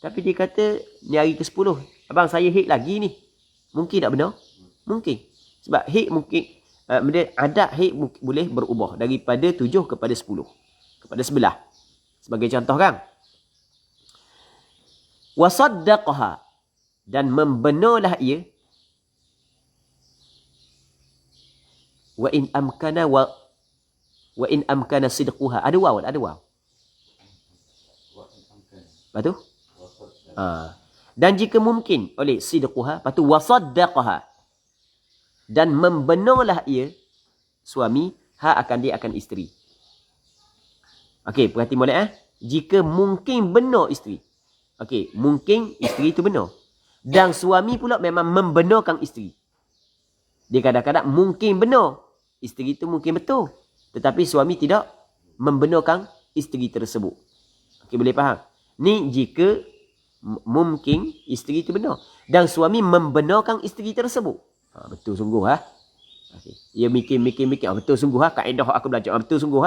Tapi dia kata ni hari ke-10, abang saya hid lagi ni. Mungkin tak benar? Mungkin. Sebab hid mungkin adat hid boleh berubah daripada 7 kepada 10, kepada 11. Sebagai contoh kan. Wa saddaqaha, dan membenarlah ia. Wa in amkana sidquha. Ada waw. Betul? Dan jika mungkin oleh sidquha, lepas tu wasaddaqaha, dan membenarlah ia suami akan isteri. Okey, perhati molek Jika mungkin benar isteri. Okey, mungkin isteri itu benar. Dan suami pula memang membenarkan isteri. Dia kadang-kadang mungkin benar, isteri itu mungkin betul, tetapi suami tidak membenarkan isteri tersebut. Okey, boleh faham? Ni jika mungkin isteri itu benar dan suami membenarkan isteri tersebut. Betul sungguh Okey. Ia mikir. Betul sungguh kaedah aku belajar. Betul sungguh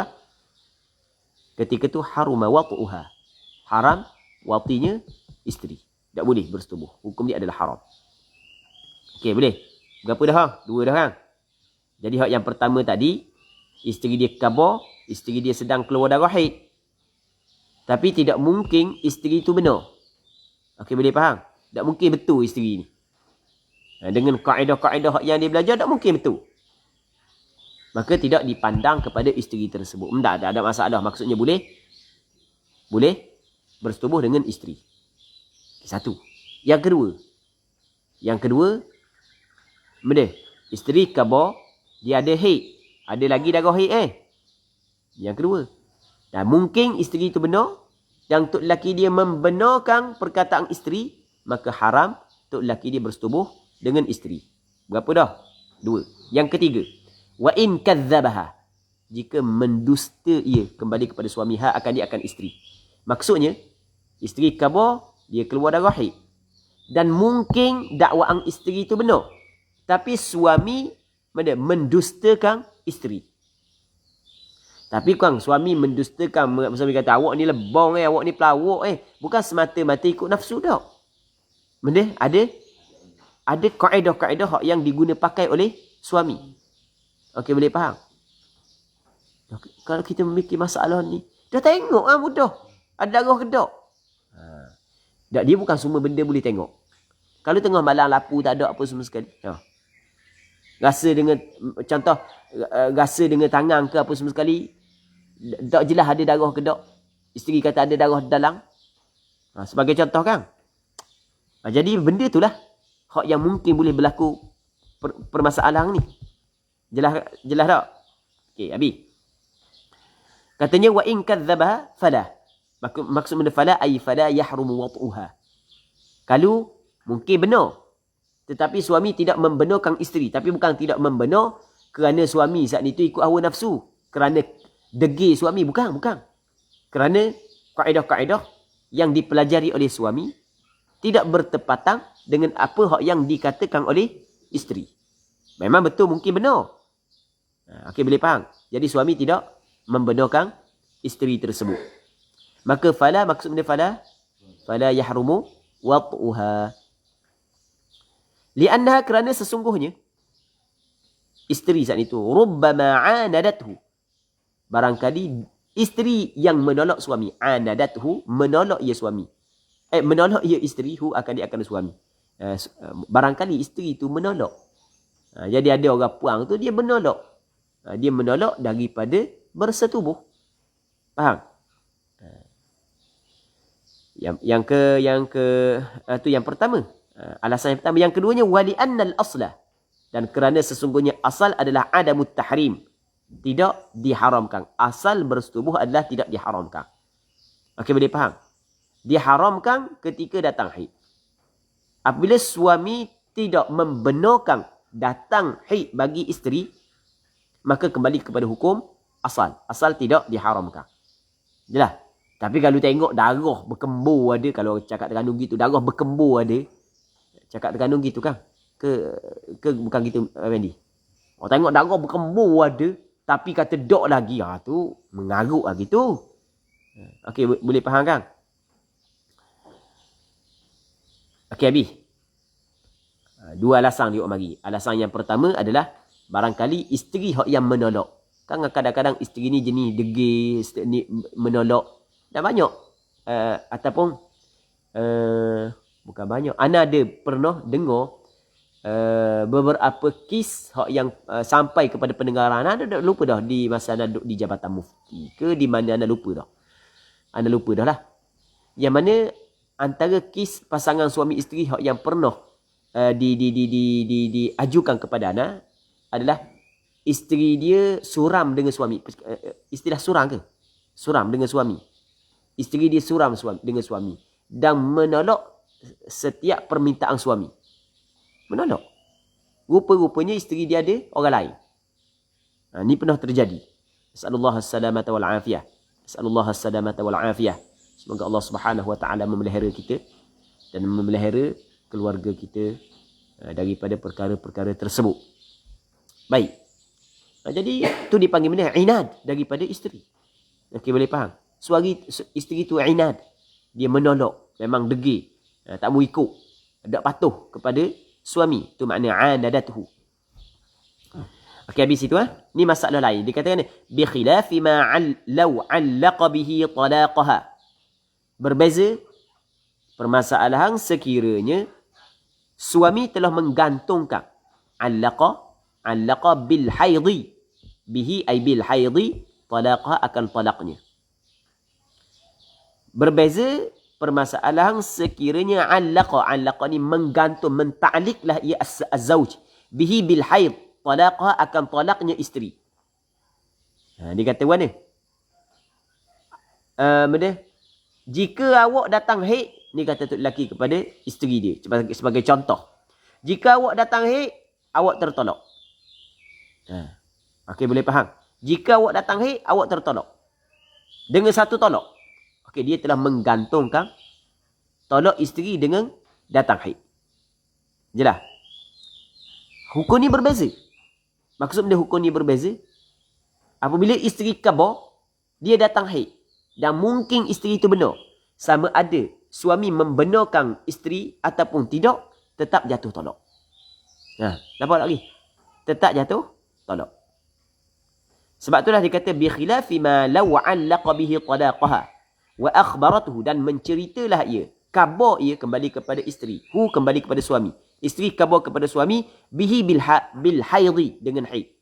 Ketika tu haruma watuha. Haram watinya isteri. Tak boleh bersetubuh. Hukum dia adalah haram. Okey, boleh. Berapa dah? 2 dah kan? Jadi hak yang pertama tadi Isteri dia khabar, isteri dia sedang keluar darah haid. Tapi tidak mungkin isteri itu benar. Okey, boleh faham? Tak mungkin betul isteri ni. Dengan kaedah-kaedah yang dia belajar, tak mungkin betul. Maka tidak dipandang kepada isteri tersebut. Tak ada masalah. Maksudnya boleh bersetubuh dengan isteri. Satu. Yang kedua, benda, isteri khabar, dia ada haid. Ada lagi darah haid Yang kedua. Dan mungkin isteri itu benar, dan tok lelaki dia membenarkan perkataan isteri, maka haram tok lelaki dia bersetubuh dengan isteri. Berapa dah? 2. Yang ketiga, wa in kadzabaha, jika mendusta ia kembali kepada suami, akan dia akan isteri. Maksudnya, isteri khabar, dia keluar darah haid. Dan mungkin dakwaan isteri itu benar. Tapi suami mendustakan isteri. Tapi suami mendustakan, suami kata, awak ni lebong awak ni pelawak bukan semata-mata ikut nafsu dah. Benda ada kaedah-kaedah yang diguna pakai oleh suami. Okey, boleh faham? Kalau kita memikir masalah ni, dah tengok mudah. Ada darah ke tak? Dia bukan semua benda boleh tengok. Kalau tengah malam lapu tak ada apa semua sekali. Rasa dengan tangan ke apa semua sekali, tak jelas ada darah ke tak. Isteri kata ada darah dalam. Sebagai contoh kan. Jadi benda itulah hak yang mungkin boleh berlaku permasalahan ni. Jelas tak? Okey, habis. Katanya wa in kadzdzaba fala. Maksud benda fala ay fala yahrumu wat'uha. Kalau mungkin benar, tetapi suami tidak membenarkan isteri. Tapi bukan tidak membenar kerana suami saat itu ikut hawa nafsu. Kerana degil suami. Bukan. Kerana kaedah-kaedah yang dipelajari oleh suami tidak bertepatan dengan apa hak yang dikatakan oleh isteri. Memang betul mungkin benar. Okey, boleh faham? Jadi suami tidak membenarkan isteri tersebut. Maka fala, maksud benda fala yahrumu wat'uha. Liannaha, kerana sesungguhnya isteri saat itu rubbama anadathu, barangkali isteri yang menolak suami, anadathu, menolak ia suami, menolak ia isteri, akan dia akan suami. Barangkali isteri itu menolak. Jadi ada orang puang tu dia menolak. Dia menolak daripada bersetubuh. Faham? Itu yang pertama. Alasan yang pertama. Yang keduanya, wali annal aslah, dan kerana sesungguhnya asal adalah adamut tahrim, tidak diharamkan. Asal bersetubuh adalah tidak diharamkan. Okey, boleh faham? Diharamkan ketika datang haid. Apabila suami tidak membenarkan datang haid bagi isteri, maka kembali kepada hukum asal. Asal tidak diharamkan. Jelas? Tapi kalau tengok darah berkembur ada, kalau cakap terkandung gitu, darah berkembur ada, cakap terkandung gitu kan? Ke bukan gitu, Wendy? Tengok darah berkembur ada, tapi kata dok lagi, tu mengarut lah gitu. Okey, boleh faham kan? Okey, habis. Dua alasan dia mari. Alasan yang pertama adalah barangkali isteri yang menolak. Kan kadang-kadang isteri ni jenis degil, menolak. Dan banyak. Ataupun bukan banyak. Ana ada pernah dengar beberapa kes yang sampai kepada pendengaran. Ana lupa dah di masa ana duduk di Jabatan Mufti ke di mana, ana lupa dah. Ana lupa dah lah. Yang mana antara kes pasangan suami isteri yang pernah diajukan kepada ana adalah isteri dia suram dengan suami. Istilah suram ke? Suram dengan suami. Isteri dia suram dengan suami dan menolak setiap permintaan suami. Menolak. Rupa-rupanya isteri dia ada orang lain. Ini pernah terjadi. Nasallallahu as-salamata wal afiyah. Nasallallahu as-salamata wal afiyah. Semoga Allah Subhanahu wa taala memelihara kita dan memelihara keluarga kita daripada perkara-perkara tersebut. Baik. Jadi itu dipanggil benda inad daripada isteri. Okey, boleh faham? Isteri itu inad. Dia menolak. Memang degil. Tak mau ikut. Tak patuh kepada suami. Itu makna anadathu. Okey, habis itu ni masalah lain. Dia katakan bi khilafi ma law 'allaqa bihi talaqaha. Berbeza permasalahan sekiranya suami telah menggantungkan allaqa bil haidhi bihi ay bil haidhi talaqaha akan talaqnya. Berbeza permasalahan sekiranya allaqa ni menggantung, menta'liqlah ia az-zawj bihi bil haid talaqaha akan talaqnya isteri. Dia kata mana? Jika awak datang haid, ni kata tok lelaki kepada isteri dia sebagai contoh. Jika awak datang haid, awak tertolak. Okey, boleh faham? Jika awak datang haid, awak tertolak. Dengan satu tolak. Okey, dia telah menggantungkan tolak isteri dengan datang haid. Jelas? Hukum ni berbeza. Maksud dia hukum ni berbeza. Apabila isteri khabar, dia datang haid. Dan mungkin isteri itu benar. Sama ada suami membenarkan isteri ataupun tidak, tetap jatuh tolak. Nampak lagi? Tetap jatuh tolak. Sebab itulah dia kata bi khilafi ma law 'allaqa bihi talaqaha wa akhbaratuhu, dan menceritalah ia, khabar ia kembali kepada isteri. Kembali kepada suami. Isteri khabar kepada suami bihi bil haidhi, dengan haid.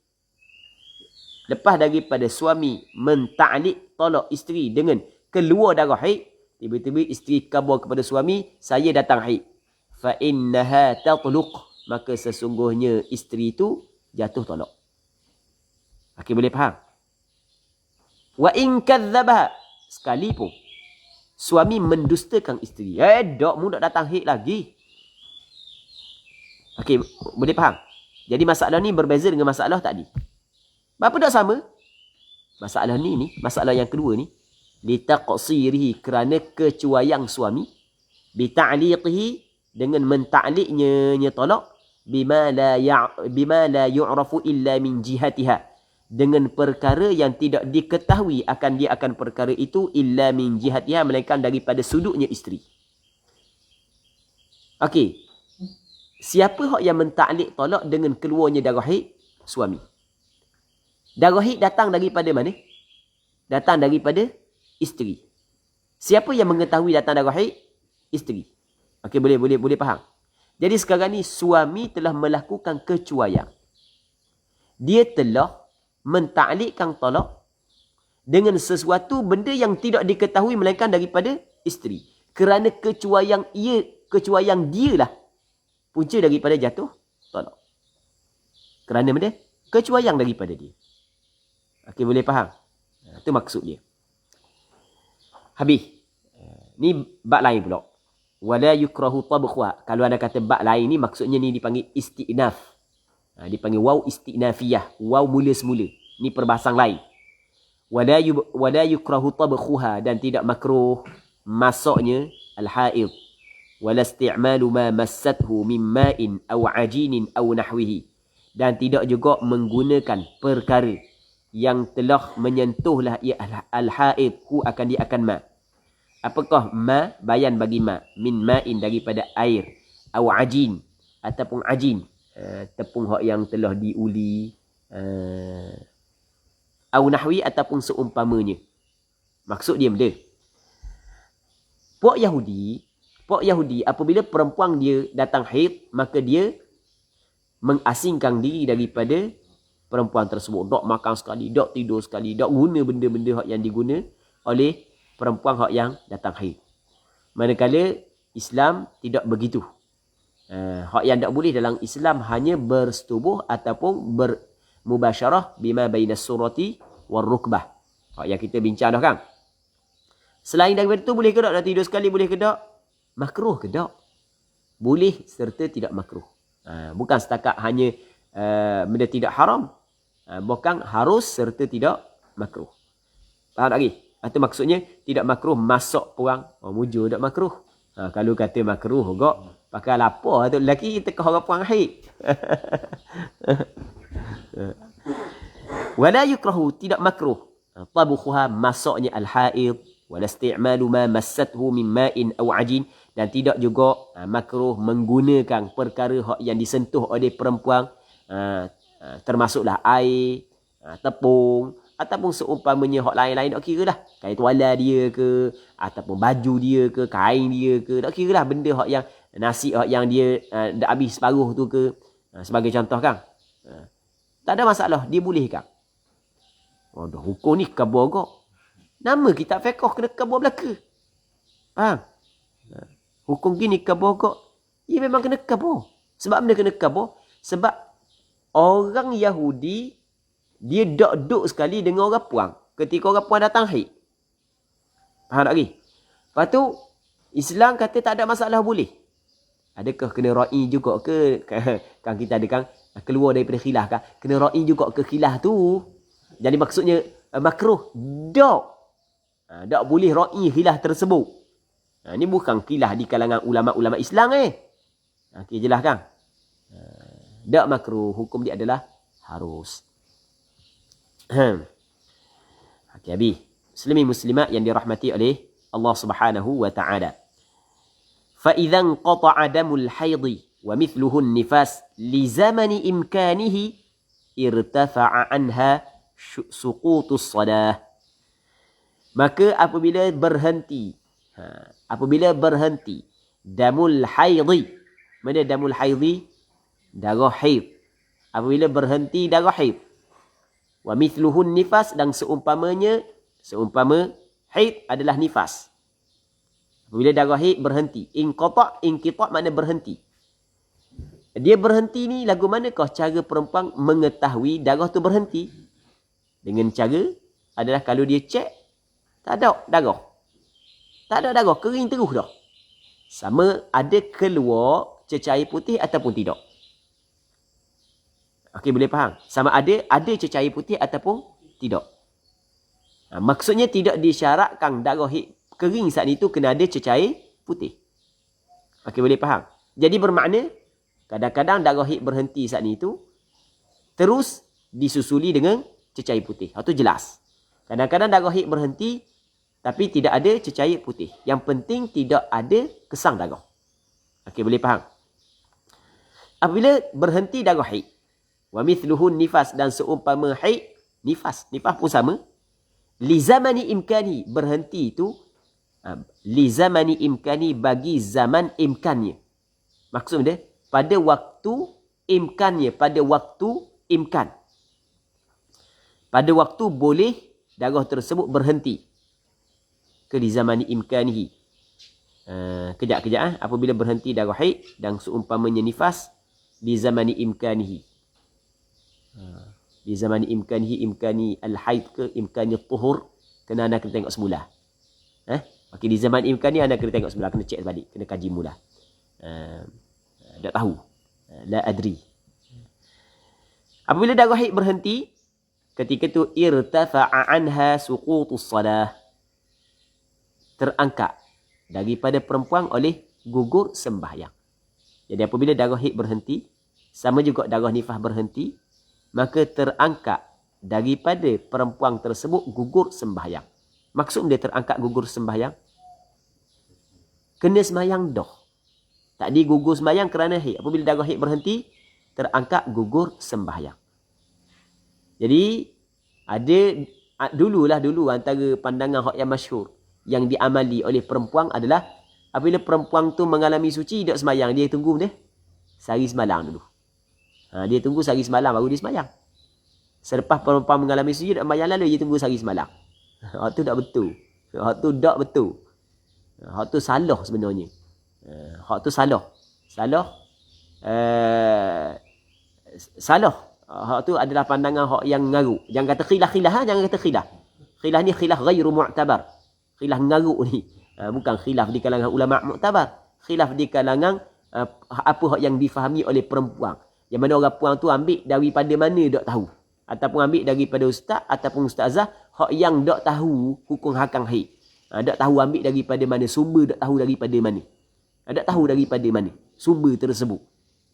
Lepas daripada suami menta'liq tolak isteri dengan keluar darah haid, tiba-tiba isteri khabar kepada suami, saya datang haid. Fa innaha tatluq, maka sesungguhnya isteri itu jatuh tolak. Okey, boleh faham? Wa in kadzabaha, sekalipun suami mendustakan isteri. Dok mu nak datang haid lagi. Okey, boleh faham? Jadi masalah ni berbeza dengan masalah tadi. Apa tak sama? Masalah ni, masalah yang kedua ni, litaqsirihi, kerana kecuaian suami, bita'liqihi, dengan menta'liqnya tolak, bima la yu'rafu illa min jihatiha, dengan perkara yang tidak diketahui akan perkara itu, illa min jihatiha, melainkan daripada sudutnya isteri. Okey. Siapa yang menta'liq tolak dengan keluarnya darah haid? Suami. Darah haid datang daripada mana? Datang daripada isteri. Siapa yang mengetahui datang darah haid? Isteri. Okey, boleh faham. Jadi sekarang ni suami telah melakukan kecuaian. Dia telah menta'liqkan talak dengan sesuatu benda yang tidak diketahui melainkan daripada isteri. Kerana kecuaian dia lah punca daripada jatuh talak. Kerana benda kecuaian daripada dia. Okey, boleh faham? Itu maksud dia. Habis. Ni bab lain pula. Wala yukrahu tabkhuha. Kalau ada kata bab lain ni, maksudnya ni dipanggil istinaf. Dipanggil waw istinafiyah. Waw mula semula. Ni perbahasan lain. Wala yukrahu tabkhuha, dan tidak makruh masaknya al-haid. Wala isti'malu ma massathu min ma'in aw ajinin aw nahwihi. Dan tidak juga menggunakan perkara yang telah menyentuhlah ia al-haid, akan dia akan ma. Apakah ma? Bayan bagi ma. Min ma'in, daripada air. Aw ajin, ataupun ajin. Tepung hak yang telah diuli. Aw nahwi, ataupun seumpamanya. Maksud dia benda. Puak Yahudi, apabila perempuan dia datang haid, maka dia mengasingkan diri daripada perempuan tersebut. Dok makan sekali, dok tidur sekali, dok guna benda-benda hak yang diguna oleh perempuan hak yang datang haid. Manakala Islam tidak begitu. Hak yang tak boleh dalam Islam hanya bersetubuh ataupun bermubasyarah bima bainas surati war rukbah. Hak yang kita bincang dah kan. Selain daripada itu, boleh ke tak nak tidur sekali, boleh ke tak? Makruh ke tak? Boleh serta tidak makruh. Bukan setakat hanya benda tidak haram. Bukan harus serta tidak makruh. Faham tak lagi? Itu maksudnya tidak makruh masak perang. Mujur tak makruh. Kalau kata makruh kok, pakai lapar tu lelaki kita ke orang perang haid. Wala yukrahu, tidak makruh. Tabukhuha, masaknya al-haid. Wala isti'malu ma massathu min ma'in aw ajin, dan tidak juga makruh menggunakan perkara hak yang disentuh oleh perempuan termasuklah air, tepung, ataupun seumpamanya hak lain-lain tak kira lah. Kain tuala dia ke, ataupun baju dia ke, kain dia ke, tak kira lah benda hak yang nasi hak yang dia dah habis separuh tu ke, sebagai contoh kan. Tak ada masalah, dia boleh kan. Dah hukum ni kabur agak. Nama kitab fiqh kena kabur belaka. Faham? Hukum gini kabur agak. Ia memang kena kabur. Sebab benda kena kabur? Sebab orang Yahudi, dia duduk sekali dengan orang puang. Ketika orang puang datang haid. Faham tak lagi? Lepas tu, Islam kata tak ada masalah boleh. Adakah kena ra'i juga ke? Kan kita ada kan keluar daripada khilaf kan? Kena ra'i juga ke khilaf tu? Jadi maksudnya makruh. Tak. Tak boleh ra'i khilaf tersebut. Ini bukan khilaf di kalangan ulama-ulama Islam Okey, jelas kan? Tak makruh. Hukum dia adalah harus. Okey, habis. Muslimin muslimat yang dirahmati oleh Allah Subhanahu wa taala. Fa idza qata'a damul haidhi wa mithluhu an-nifas li zamani imkanihi irtafa'a anha suqutus salah. Maka apabila berhenti damul haidhi. Mana damul haidhi? Darah haid. Apabila berhenti darah haid. Wa mithluhu nifas, dan seumpama haid adalah nifas. Apabila darah haid berhenti. Inqita' makna berhenti. Dia berhenti ni lagu manakah cara perempuan mengetahui darah tu berhenti? Dengan cara adalah kalau dia cek, tak ada darah. Tak ada darah, kering terus dah. Sama ada keluar cecair putih ataupun tidak. Okey, boleh faham? Sama ada cecair putih ataupun tidak. Maksudnya tidak disyaratkan darah kering saat itu kena ada cecair putih. Okey, boleh faham? Jadi bermakna kadang-kadang darah berhenti saat itu terus disusuli dengan cecair putih. Itu jelas. Kadang-kadang darah berhenti tapi tidak ada cecair putih. Yang penting tidak ada kesang darah. Okey, boleh faham? Apabila berhenti darah haid, wa mithluhu nifas, dan seumpama haid, nifas pun sama. Li zamani imkani, berhenti itu li zamani imkani, bagi zaman imkannya. Maksud dia pada waktu imkannya, pada waktu imkan. Pada waktu boleh darah tersebut berhenti. Ke li zamani imkanihi. Kejap. Apabila berhenti darah haid dan seumpamanya nifas, di zamani imkanihi. Di zamani imkanihi, imkani al-haid ke imkani tuhur, kena anda kena tengok semula. Okey, di zaman imkani anda kena tengok semula, kena cek balik, kena kaji mula. Tak tahu. La adri. Apabila darah haid berhenti, ketika itu irtafa'a anha suqutus salah. Terangkat daripada perempuan oleh gugur sembahyang. Jadi apabila darah haid berhenti, sama juga darah nifas berhenti, maka terangkat daripada perempuan tersebut gugur sembahyang. Maksud dia terangkat gugur sembahyang? Kena sembahyang dah. Tak digugur sembahyang kerana haid. Apabila darah haid berhenti, terangkat gugur sembahyang. Jadi ada dulu antara pandangan hak yang masyhur yang diamali oleh perempuan adalah apabila perempuan tu mengalami suci, tak sembahyang, dia tunggu dia sehari semalam dulu. Dia tunggu sehari semalam baru dia sembahyang. Selepas perempuan mengalami suci, tak sembahyang lalu dia tunggu sehari semalam. Hak tu tak betul. Hak tu tak betul. Hak tu salah sebenarnya. Hak tu salah. Salah. Hak tu adalah pandangan hak yang ngaru. Jangan kata khilaf, jangan kata khilaf. Khilaf ni khilaf ghairu mu'tabar. Khilaf ngaru ni. Bukan khilaf di kalangan ulama mu'tabar. Khilaf di kalangan apa hak yang difahami oleh perempuan. Yang mana orang puan tu ambil daripada mana tak tahu. Ataupun ambil daripada ustaz ataupun ustazah hak yang tak tahu hukum hakam haid. Tak tahu ambil daripada mana sumber, tak tahu daripada mana. Tak tahu daripada mana sumber tersebut.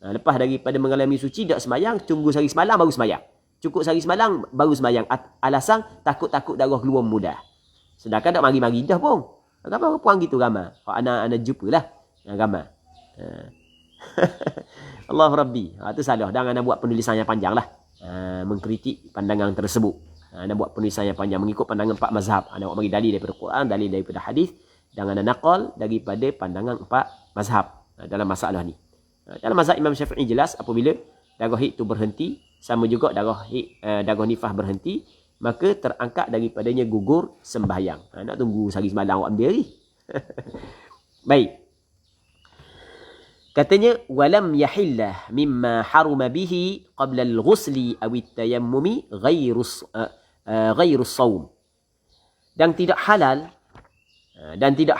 Lepas daripada mengalami suci, tak semayang, tunggu sehari semalam baru semayang. Cukup sehari semalam baru semayang. Alasan takut-takut darah keluar mudah. Sedangkan tak mari-mari dah pun. Ramai perempuan gitu ramai. Hak anak-anak jumpalah. Ramai. Allah Rabbi. Itu salah. Jangan nak buat penulisan yang panjang lah. mengkritik pandangan tersebut. Anda buat penulisan yang panjang mengikut pandangan 4 mazhab. Anda buat bagi dalil daripada Quran, dalil daripada hadis, dan anda naqal daripada pandangan 4 mazhab dalam masalah ni. Dalam mazhab Imam Syafi'i jelas apabila darah haid itu berhenti, sama juga darah nifas berhenti, maka terangkat daripadanya gugur sembahyang. Nak tunggu sehari semalam awak ambil ni. Baik. Katanya walam yahillah mimma haruma bihi qabla al-ghusli aw at-tayammumi ghairu saum. Dan tidak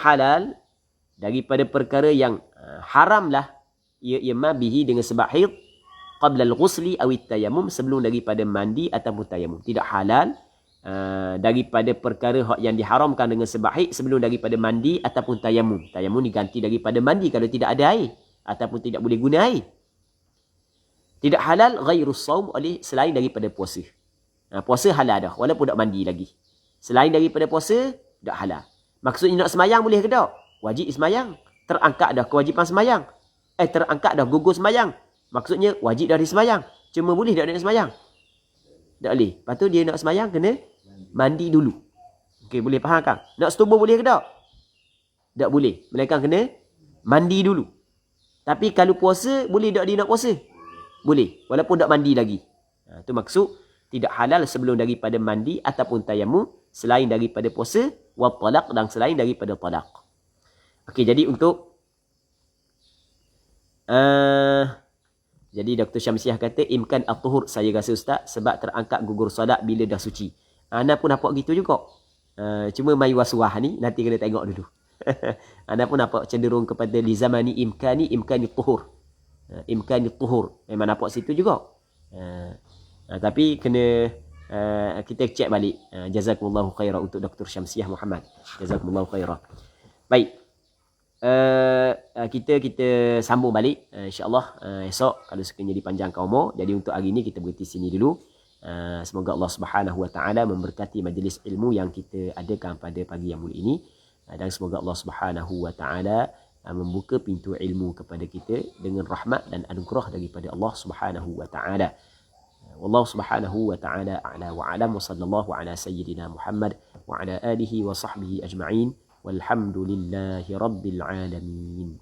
halal daripada perkara yang haramlah ia ma bihi dengan sebab haid qabla al-ghusli aw at-tayammum, sebelum daripada mandi ataupun tayamum. Tidak halal daripada perkara yang diharamkan dengan sebab haid sebelum daripada mandi ataupun tayamum. Tayamum diganti daripada mandi kalau tidak ada air ataupun tidak boleh guna air. Tidak halal ghairu saum, oleh selain daripada puasa. Puasa halal dah walaupun tak mandi lagi. Selain daripada puasa tak halal. Maksudnya nak semayang boleh ke tak? Wajib semayang. Terangkat dah kewajipan semayang. Terangkat dah gugur semayang. Maksudnya wajib dah disemayang. Cuma boleh tak nak semayang? Tak boleh. Lepas tu dia nak semayang kena mandi dulu. Okey, boleh faham kan? Nak setubuh boleh ke tak? Tak boleh. Mereka kena mandi dulu. Tapi kalau puasa, boleh tak dia nak puasa? Boleh. Walaupun tak mandi lagi. Itu maksud tidak halal sebelum daripada mandi ataupun tayamum, selain daripada puasa, wa talaq, dan selain daripada talaq. Okey, jadi untuk jadi Dr. Syamsiah kata imkan at-tuhur, saya rasa ustaz, sebab terangkat gugur solat bila dah suci. Ana pun nampak gitu juga. Cuma mai waswah ni nanti kena tengok dulu. Anda pun nampak cenderung kepada li zamani imkani tuhur. Imkani tuhur. Memang nampak situ juga. Tapi kena kita cek balik. Jazakumullahu khairah untuk Dr. Syamsiah Muhammad. Jazakumullahu khairah. Baik. Kita sambung balik insya-Allah esok kalau sekiranya dipanjangkan umur. Jadi untuk hari ini kita berhenti sini dulu. Semoga Allah Subhanahu wa taala memberkati majlis ilmu yang kita adakan pada pagi yang mulia ini. Dan semoga Allah Subhanahu wa taala membuka pintu ilmu kepada kita dengan rahmat dan anugerah daripada Allah Subhanahu wa taala. Wallahu Subhanahu wa taala a'la wa a'lam, wa sallallahu ala sayyidina Muhammad wa ala alihi wa sahbihi ajma'in, walhamdulillahi rabbil alamin.